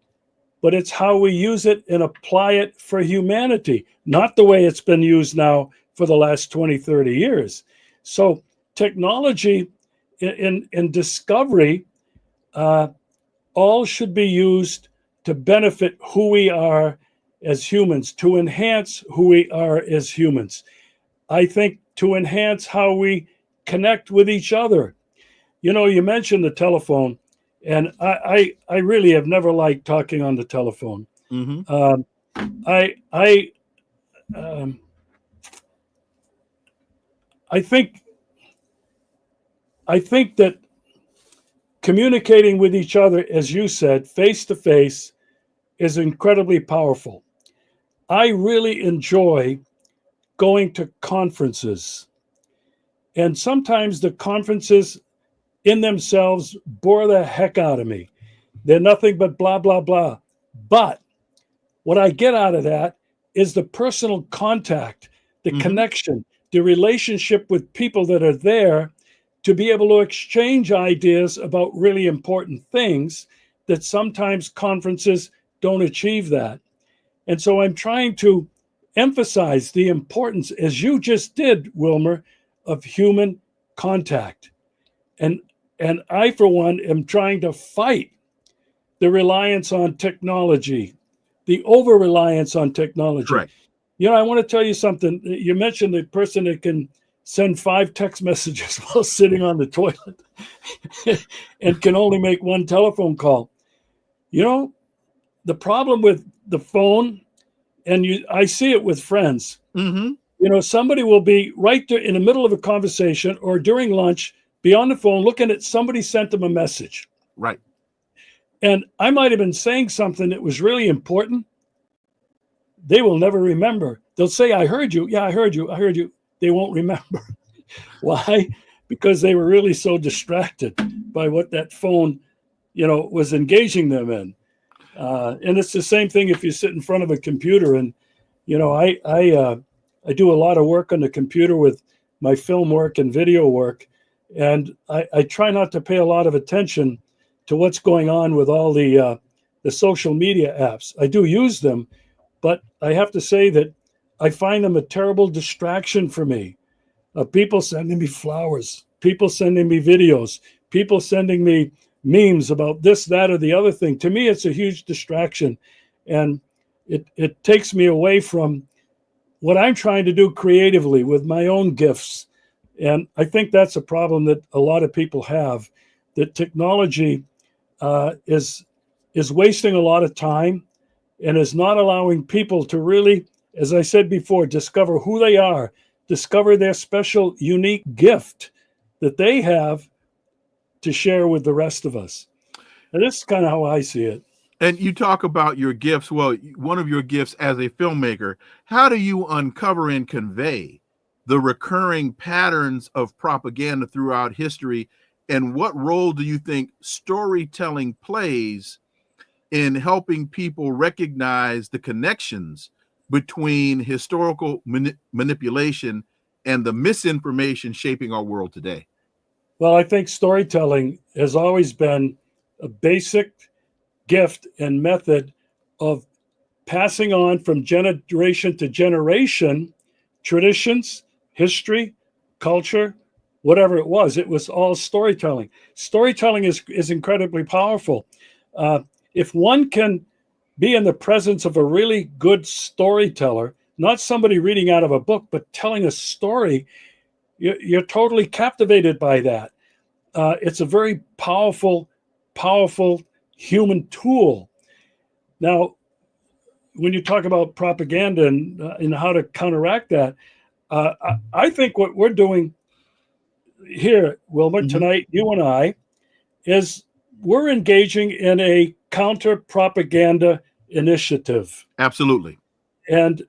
but it's how we use it and apply it for humanity, not the way it's been used now for the last 20, 30 years. So technology in discovery, all should be used to benefit who we are as humans, to enhance who we are as humans. I think to enhance how we connect with each other. You know, you mentioned the telephone, and I really have never liked talking on the telephone. Mm-hmm. I think that communicating with each other, as you said, face to face, is incredibly powerful. I really enjoy going to conferences, and sometimes the conferences in themselves bore the heck out of me. They're nothing but blah, blah, blah. But what I get out of that is the personal contact, the connection, the relationship with people that are there, to be able to exchange ideas about really important things that sometimes conferences don't achieve that. And so I'm trying to emphasize the importance, as you just did, Wilmer, of human contact. And I, for one, am trying to fight the reliance on technology, the over-reliance on technology. Right. You know, I want to tell you something. You mentioned the person that can send 5 text messages while sitting on the toilet and can only make 1 telephone call. You know, the problem with the phone, and I see it with friends. Mm-hmm. You know, somebody will be right there in the middle of a conversation or during lunch, be on the phone looking at somebody sent them a message. Right. And I might have been saying something that was really important. They will never remember. They'll say, I heard you. Yeah, I heard you. I heard you. They won't remember. Why? Because they were really so distracted by what that phone, you know, was engaging them in. And it's the same thing if you sit in front of a computer. And, you know, I do a lot of work on the computer with my film work and video work. And I try not to pay a lot of attention to what's going on with all the social media apps. I do use them, but I have to say that I find them a terrible distraction for me. People sending me flowers, people sending me videos, people sending me memes about this, that, or the other thing. To me, it's a huge distraction. And it takes me away from what I'm trying to do creatively with my own gifts. And I think that's a problem that a lot of people have, that technology is wasting a lot of time and is not allowing people to really, as I said before, discover who they are, discover their special, unique gift that they have to share with the rest of us. And this is kind of how I see it. And you talk about your gifts. Well, one of your gifts as a filmmaker, how do you uncover and convey the recurring patterns of propaganda throughout history? And what role do you think storytelling plays in helping people recognize the connections between historical manipulation and the misinformation shaping our world today? Well, I think storytelling has always been a basic gift and method of passing on from generation to generation traditions, history, culture, whatever it was. It was all storytelling. Storytelling is incredibly powerful. If one can be in the presence of a really good storyteller, not somebody reading out of a book, but telling a story, you're totally captivated by that. It's a very powerful human tool. Now, when you talk about propaganda and how to counteract that, I think what we're doing here, Wilmer, tonight, you and I, is we're engaging in a counter-propaganda initiative. Absolutely. And,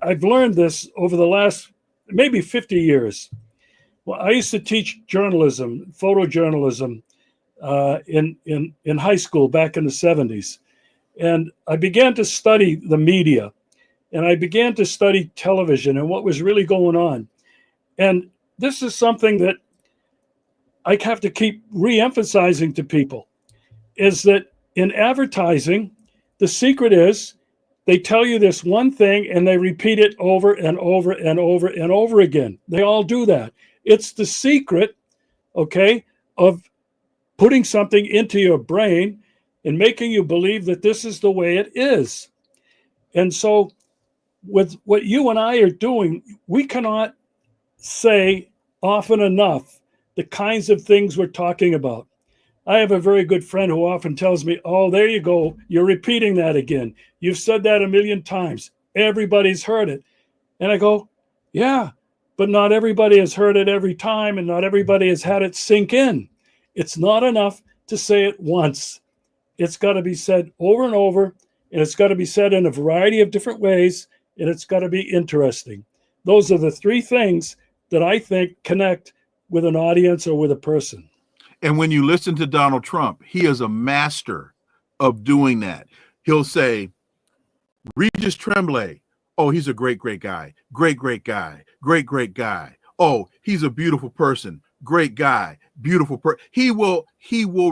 I've learned this over the last maybe 50 years. Well, I used to teach journalism, photojournalism, in high school back in the 70s. And I began to study the media, and I began to study television and what was really going on. And this is something that I have to keep re-emphasizing to people, is that in advertising, the secret is they tell you this one thing and they repeat it over and over and over and over again. They all do that. It's the secret, okay, of putting something into your brain and making you believe that this is the way it is. And so with what you and I are doing, we cannot say often enough the kinds of things we're talking about. I have a very good friend who often tells me, oh, there you go. You're repeating that again. You've said that a million times. Everybody's heard it. And I go, yeah, but not everybody has heard it every time, and not everybody has had it sink in. It's not enough to say it once. It's got to be said over and over, and it's got to be said in a variety of different ways, and it's got to be interesting. Those are the three things that I think connect with an audience or with a person. And when you listen to Donald Trump, he is a master of doing that. He'll say, Regis Tremblay, oh, he's a great guy. Great guy. Great guy. Oh, he's a beautiful person. Great guy. Beautiful person. He will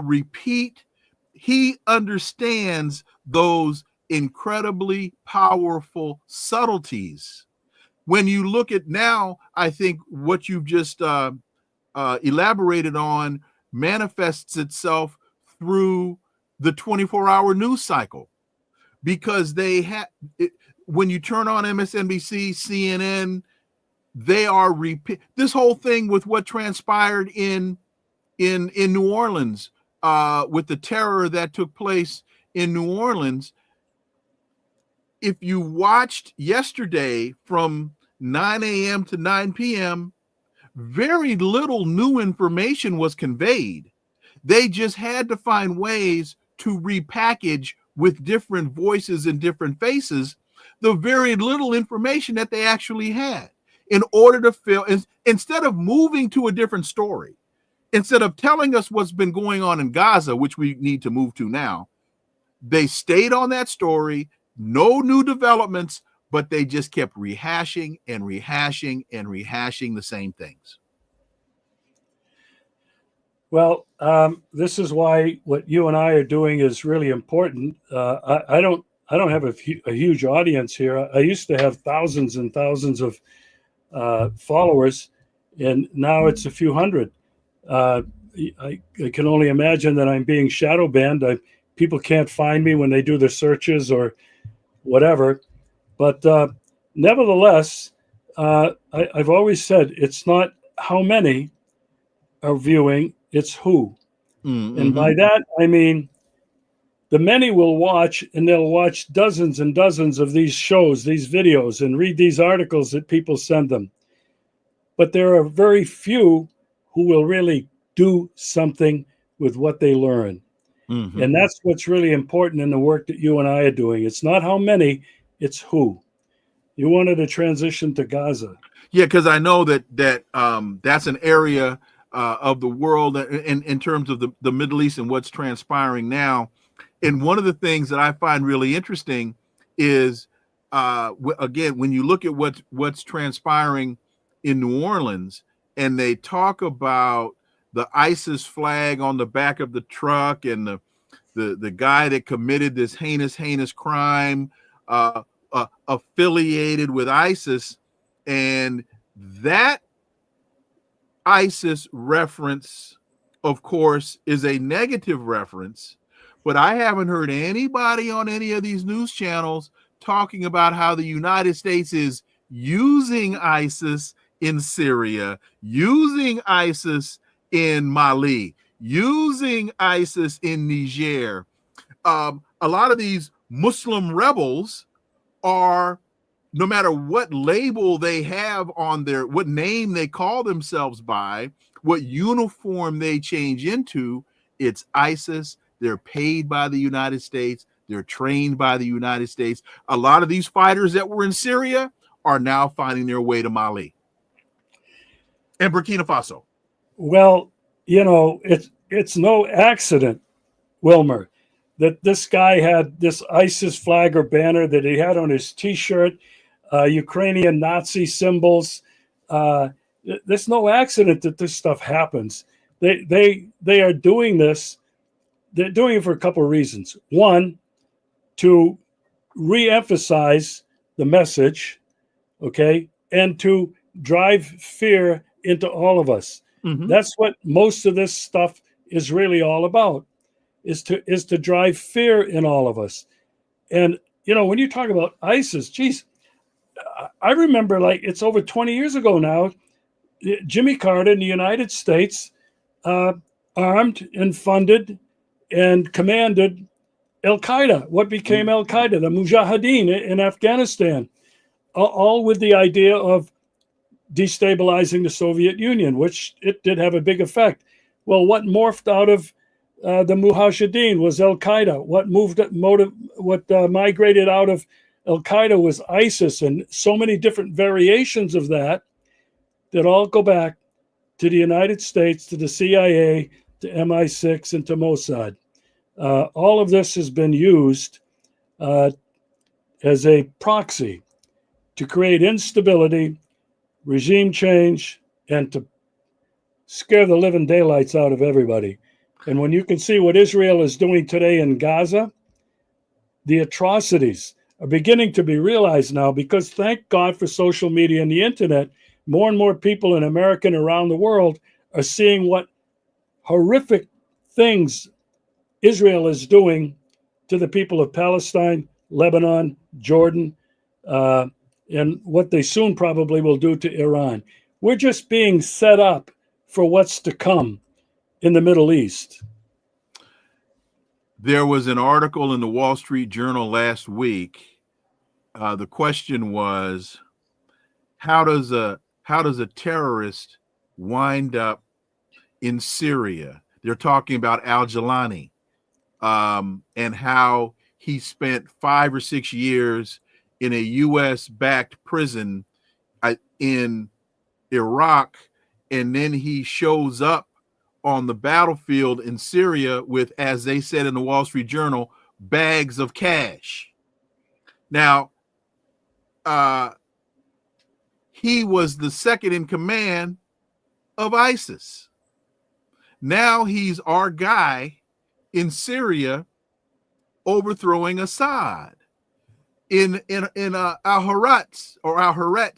repeat. He understands those incredibly powerful subtleties. When you look at now, I think what you've just elaborated on manifests itself through the 24-hour news cycle, because they have, when you turn on MSNBC, CNN, they are this whole thing with what transpired in New Orleans, with the terror that took place in New Orleans. If you watched yesterday from 9 a.m. to 9 p.m., very little new information was conveyed. They just had to find ways to repackage with different voices and different faces the very little information that they actually had in order to fill, instead of moving to a different story, instead of telling us what's been going on in Gaza, which we need to move to now. They stayed on that story, no new developments, but they just kept rehashing and rehashing and rehashing the same things. Well, this is why what you and I are doing is really important. I don't have a huge audience here. I used to have thousands and thousands of followers, and now it's a few hundred. I can only imagine that I'm being shadow banned. People can't find me when they do their searches or whatever. But nevertheless, I've always said it's not how many are viewing, it's who. Mm-hmm. And by that, I mean, the many will watch, and they'll watch dozens and dozens of these shows, these videos, and read these articles that people send them. But there are very few who will really do something with what they learn. Mhm. And that's what's really important in the work that you and I are doing. It's not how many, it's who. You wanted to transition to Gaza. Yeah, because I know that that's an area of the world in terms of the Middle East and what's transpiring now. And one of the things that I find really interesting is, again, when you look at what's transpiring in New Orleans, and they talk about the ISIS flag on the back of the truck and the guy that committed this heinous crime affiliated with ISIS, and that ISIS reference, of course, is a negative reference, but I haven't heard anybody on any of these news channels talking about how the United States is using ISIS in Syria, using ISIS in Mali, using ISIS in Niger. A lot of these Muslim rebels are, no matter what label they have on what name they call themselves by, what uniform they change into, it's ISIS. They're paid by the United States. They're trained by the United States. A lot of these fighters that were in Syria are now finding their way to Mali and Burkina Faso. Well, it's no accident, Wilmer, that this guy had this ISIS flag or banner that he had on his T-shirt, Ukrainian Nazi symbols. There's no accident that this stuff happens. They are doing this. They're doing it for a couple of reasons. One, to re-emphasize the message, okay, and to drive fear into all of us. Mm-hmm. That's what most of this stuff is really all about, is to drive fear in all of us. And, when you talk about ISIS, geez, I remember, like, it's over 20 years ago now, Jimmy Carter in the United States armed and funded and commanded Al-Qaeda, what became Al-Qaeda, the Mujahideen in Afghanistan, all with the idea of destabilizing the Soviet Union, which it did have a big effect. Well, what morphed out of the Mujahideen was Al-Qaeda. What migrated out of Al-Qaeda was ISIS, and so many different variations of that all go back to the United States, to the CIA, to MI6, and to Mossad. All of this has been used as a proxy to create instability, regime change, and to scare the living daylights out of everybody. And when you can see what Israel is doing today in Gaza, the atrocities are beginning to be realized now, because thank God for social media and the internet, more and more people in America and around the world are seeing what horrific things Israel is doing to the people of Palestine, Lebanon, Jordan, and what they soon probably will do to Iran. We're just being set up for what's to come in the Middle East. There was an article in the Wall Street Journal last week. The question was, how does a terrorist wind up in Syria? They're talking about al-Jilani, and how he spent 5 or 6 years in a U.S.-backed prison in Iraq, and then he shows up on the battlefield in Syria with, as they said in the Wall Street Journal, bags of cash. Now, he was the second in command of ISIS. Now he's our guy in Syria overthrowing Assad. In Al-Haaretz,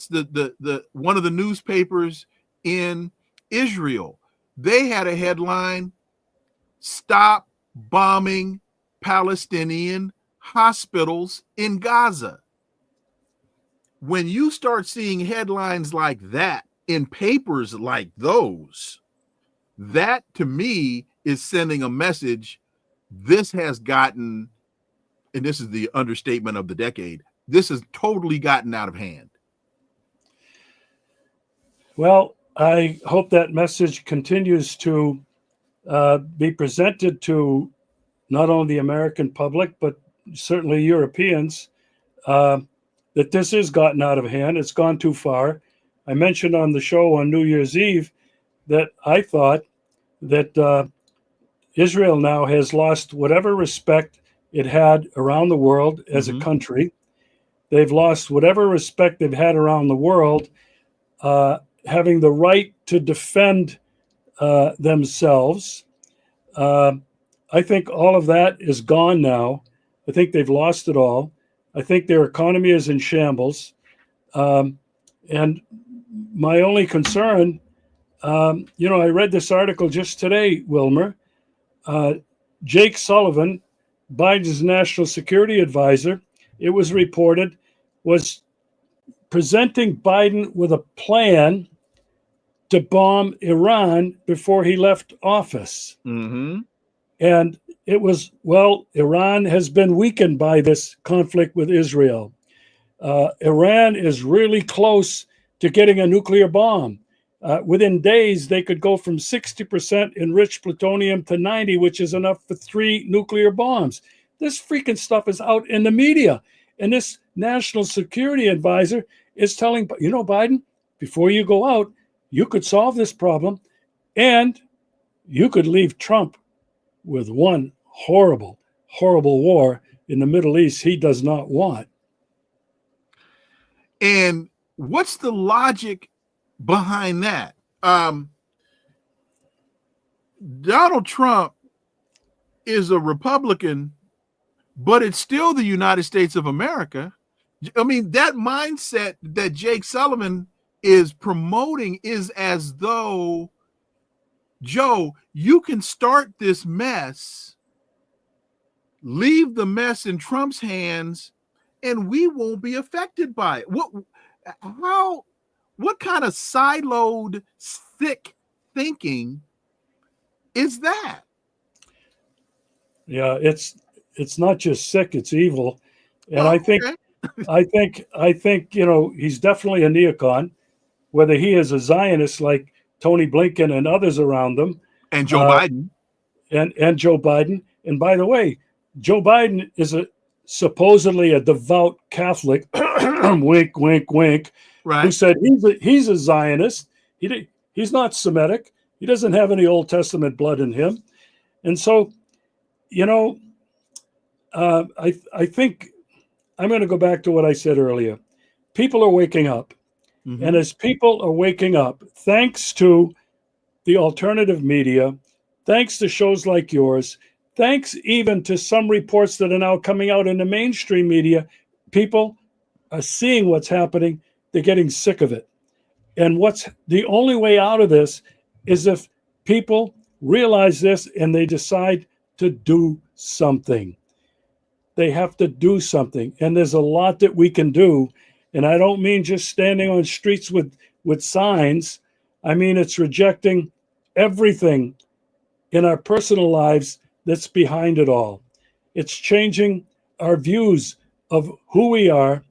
the one of the newspapers in Israel, they had a headline: "Stop bombing Palestinian hospitals in Gaza." When you start seeing headlines like that in papers like those, that to me is sending a message. This has gotten, and this is the understatement of the decade, this has totally gotten out of hand. Well, I hope that message continues to be presented to not only the American public, but certainly Europeans, that this has gotten out of hand. It's gone too far. I mentioned on the show on New Year's Eve that I thought that Israel now has lost whatever respect it had around the world as a country. They've lost whatever respect they've had around the world, having the right to defend themselves. I think all of that is gone now. I think they've lost it all. I think their economy is in shambles. And my only concern, I read this article just today, Wilmer. Jake Sullivan, Biden's national security advisor, it was reported, was presenting Biden with a plan to bomb Iran before he left office. And it was, well, Iran has been weakened by this conflict with Israel. Iran is really close to getting a nuclear bomb. Within days, they could go from 60% enriched plutonium to 90, which is enough for 3 nuclear bombs. This freaking stuff is out in the media. And this national security advisor is telling, Biden, before you go out, you could solve this problem and you could leave Trump with one horrible, horrible war in the Middle East he does not want. And what's the logic behind that? Donald Trump is a Republican, but it's still the United States of America. I mean, that mindset that Jake Sullivan is promoting is as though, Joe, you can start this mess, leave the mess in Trump's hands, and we won't be affected by it. What kind of siloed, thick thinking is that? Yeah, it's not just sick, it's evil. And I think he's definitely a neocon, whether he is a Zionist like Tony Blinken and others around them. And Joe Biden. And Joe Biden. And by the way, Joe Biden is supposedly a devout Catholic, wink, wink, wink, right, who said he's a Zionist. He's not Semitic. He doesn't have any Old Testament blood in him. And so, I think I'm going to go back to what I said earlier. People are waking up. And as people are waking up, thanks to the alternative media, thanks to shows like yours, thanks even to some reports that are now coming out in the mainstream media, people are seeing what's happening. They're getting sick of it. And what's the only way out of this is if people realize this and they decide to do something. They have to do something. And there's a lot that we can do. And I don't mean just standing on streets with signs. I mean, it's rejecting everything in our personal lives that's behind it all. It's changing our views of who we are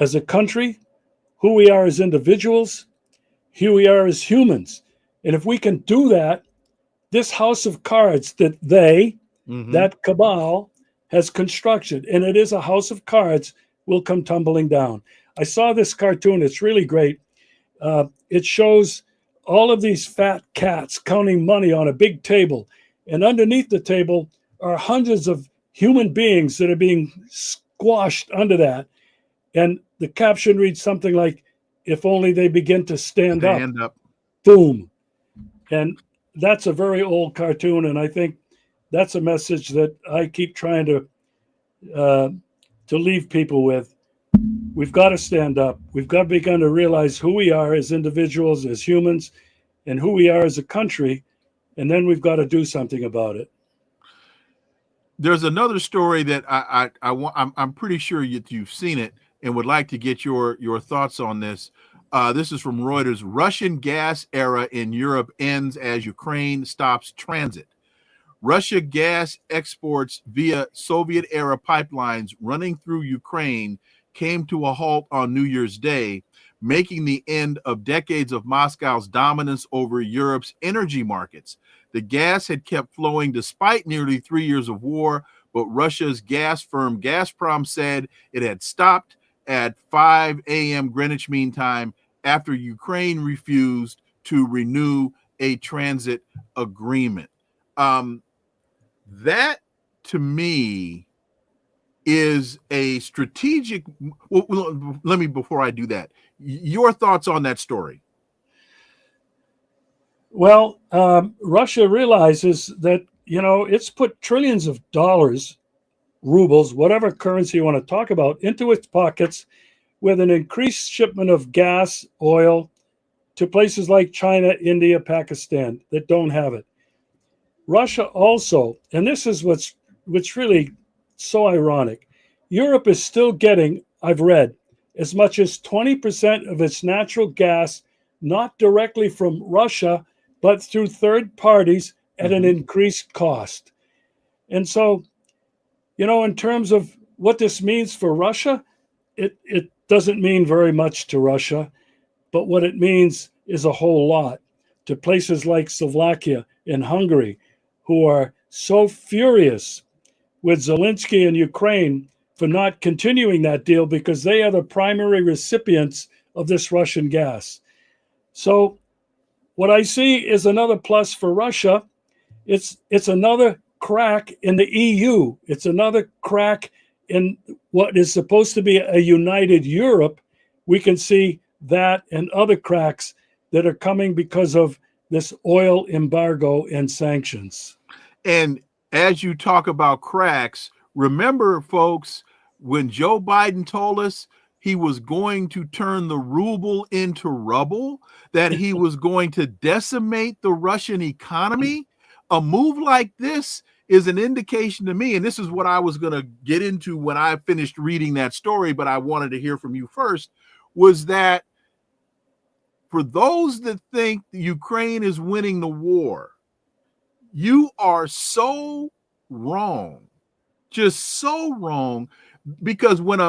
as a country, who we are as individuals, who we are as humans. And if we can do that, this house of cards that that cabal has constructed, and it is a house of cards, will come tumbling down. I saw this cartoon. It's really great. It shows all of these fat cats counting money on a big table. And underneath the table are hundreds of human beings that are being squashed under that. And the caption reads something like, if only they begin to stand up. Boom. And that's a very old cartoon. And I think that's a message that I keep trying to leave people with. We've got to stand up. We've got to begin to realize who we are as individuals, as humans, and who we are as a country. And then we've got to do something about it. There's another story that I'm pretty sure you've seen it and would like to get your thoughts on this. This is from Reuters. Russian gas era in Europe ends as Ukraine stops transit. Russia gas exports via Soviet-era pipelines running through Ukraine came to a halt on New Year's Day, making the end of decades of Moscow's dominance over Europe's energy markets. The gas had kept flowing despite nearly 3 years of war, but Russia's gas firm Gazprom said it had stopped at 5 a.m. Greenwich Mean Time after Ukraine refused to renew a transit agreement. That, to me, is a strategic. Well, let me, before I do that, your thoughts on that story. Well, Russia realizes that, it's put trillions of dollars, rubles, whatever currency you want to talk about, into its pockets with an increased shipment of gas, oil to places like China, India, Pakistan that don't have it. Russia also, and this is what's really so ironic, Europe is still getting, I've read, as much as 20% of its natural gas, not directly from Russia, but through third parties at an increased cost. And so, in terms of what this means for Russia, it doesn't mean very much to Russia, but what it means is a whole lot to places like Slovakia and Hungary, who are so furious with Zelensky and Ukraine for not continuing that deal because they are the primary recipients of this Russian gas. So what I see is another plus for Russia. It's another crack in the EU. It's another crack in what is supposed to be a united Europe. We can see that and other cracks that are coming because of this oil embargo and sanctions. And as you talk about cracks, remember, folks, when Joe Biden told us he was going to turn the ruble into rubble, that he was going to decimate the Russian economy, a move like this is an indication to me, and this is what I was going to get into when I finished reading that story, but I wanted to hear from you first, was that for those that think Ukraine is winning the war, you are so wrong, just so wrong, because when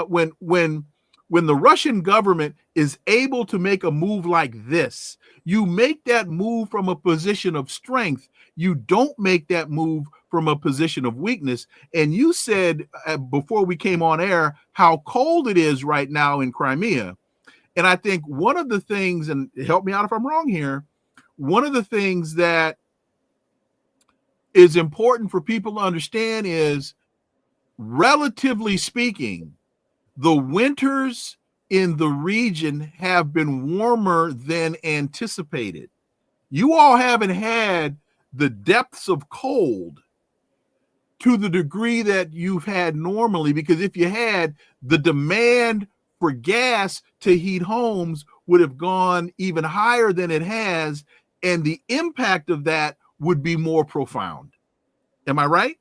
the Russian government is able to make a move like this, you make that move from a position of strength. You don't make that move from a position of weakness. And you said before we came on air how cold it is right now in Crimea. And I think one of the things, and help me out if I'm wrong here, one of the things that is important for people to understand is, relatively speaking, the winters in the region have been warmer than anticipated. You all haven't had the depths of cold to the degree that you've had normally, because if you had, the demand for gas to heat homes would have gone even higher than it has, and the impact of that would be more profound. Am I right?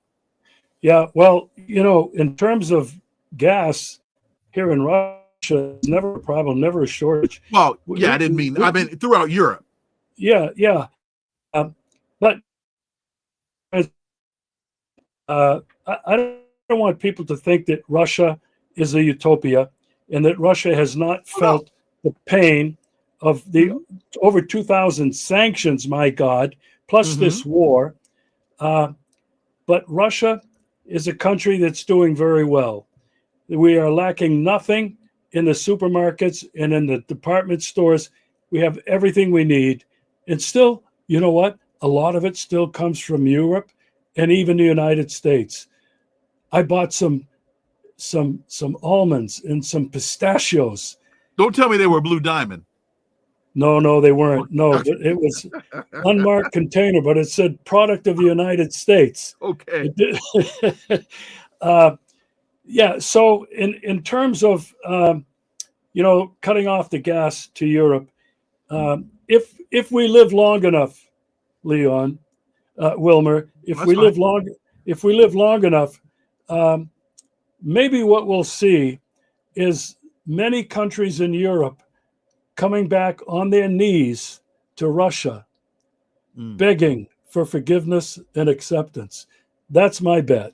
Yeah, well, in terms of gas here in Russia, it's never a problem, never a shortage. Well, yeah, I mean throughout Europe. Yeah. But I don't want people to think that Russia is a utopia and that Russia has not felt the pain of the over 2,000 sanctions, my God, plus this war. But Russia is a country that's doing very well. We are lacking nothing in the supermarkets and in the department stores. We have everything we need. And still, you know what? A lot of it still comes from Europe and even the United States. I bought some almonds and some pistachios. Don't tell me they were Blue Diamond. No, they weren't. No, it was unmarked container, but it said product of the United States. Okay. Yeah. So in terms of, cutting off the gas to Europe, if we live long enough, Leon, Wilmer, if we live long enough, maybe what we'll see is many countries in Europe coming back on their knees to Russia, begging for forgiveness and acceptance. That's my bet.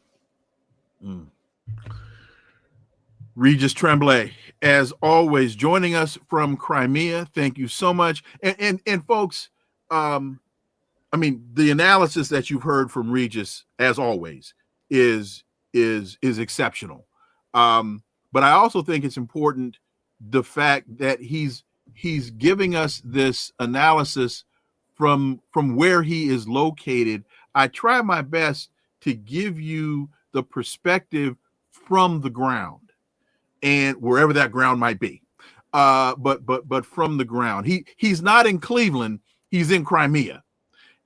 Regis Tremblay, as always, joining us from Crimea. Thank you so much. And folks, I mean, the analysis that you've heard from Regis, as always, is exceptional. But I also think it's important the fact that he's giving us this analysis from where he is located. I try my best to give you the perspective from the ground, and wherever that ground might be. But from the ground. He's not in Cleveland, he's in Crimea.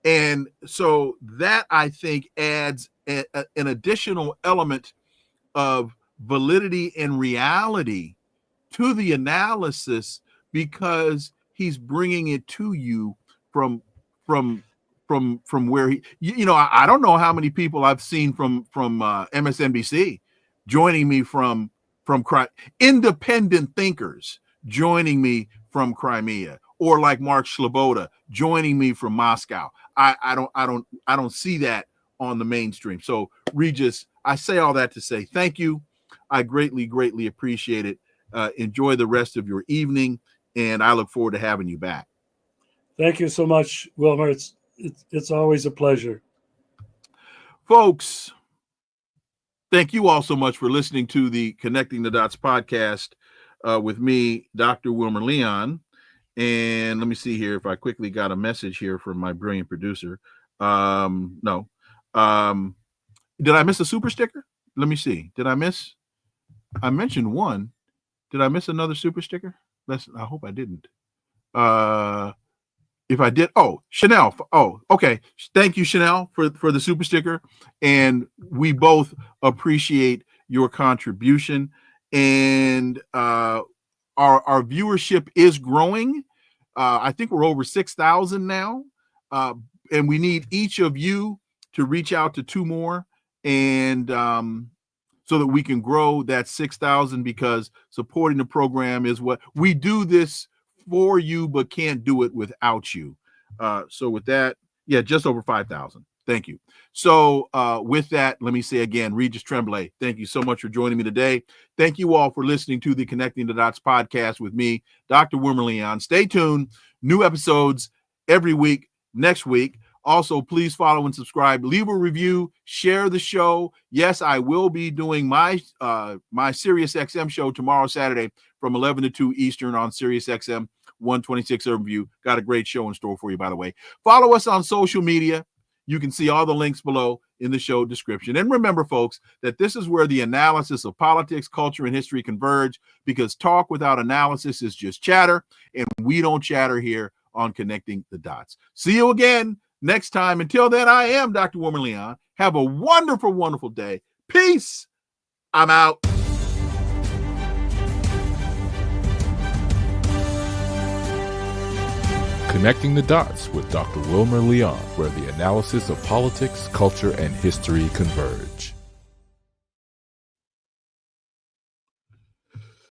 And so that, I think, adds an additional element of validity and reality to the analysis, because he's bringing it to you from where he, I don't know how many people I've seen from MSNBC joining me from independent thinkers joining me from Crimea, or like Mark Sloboda joining me from Moscow. I don't see that on the mainstream. So Regis, I say all that to say thank you. I greatly appreciate it. Enjoy the rest of your evening, and I look forward to having you back. Thank you so much, Wilmer. It's always a pleasure. Folks, thank you all so much for listening to the Connecting the Dots podcast with me, Dr. Wilmer Leon. And let me see here if I quickly got a message here from my brilliant producer. No. Did I miss a super sticker? Let me see. Did I miss? I mentioned one. Did I miss another super sticker? I hope I didn't. If I did, Chanel. Okay. Thank you, Chanel, for the super sticker. And we both appreciate your contribution. And our viewership is growing. I think we're over 6,000 now. And we need each of you to reach out to 2 more, and so that we can grow that 6,000, because supporting the program is what we do this for you, but can't do it without you. So with that, just over 5,000. Thank you. So with that, let me say again, Regis Tremblay, thank you so much for joining me today. Thank you all for listening to the Connecting the Dots podcast with me, Dr. Wilmer Leon. Stay tuned. New episodes every week, next week. Also, please follow and subscribe, leave a review, share the show. Yes, I will be doing my Sirius XM show tomorrow, Saturday, from 11 to 2 Eastern on Sirius XM 126 Urbanview. Got a great show in store for you, by the way. Follow us on social media. You can see all the links below in the show description. And remember, folks, that this is where the analysis of politics, culture, and history converge, because talk without analysis is just chatter, and we don't chatter here on Connecting the Dots. See you again next time. Until then, I am Dr. Wilmer Leon. Have a wonderful, wonderful day. Peace. I'm out. Connecting the Dots with Dr. Wilmer Leon, where the analysis of politics, culture, and history converge.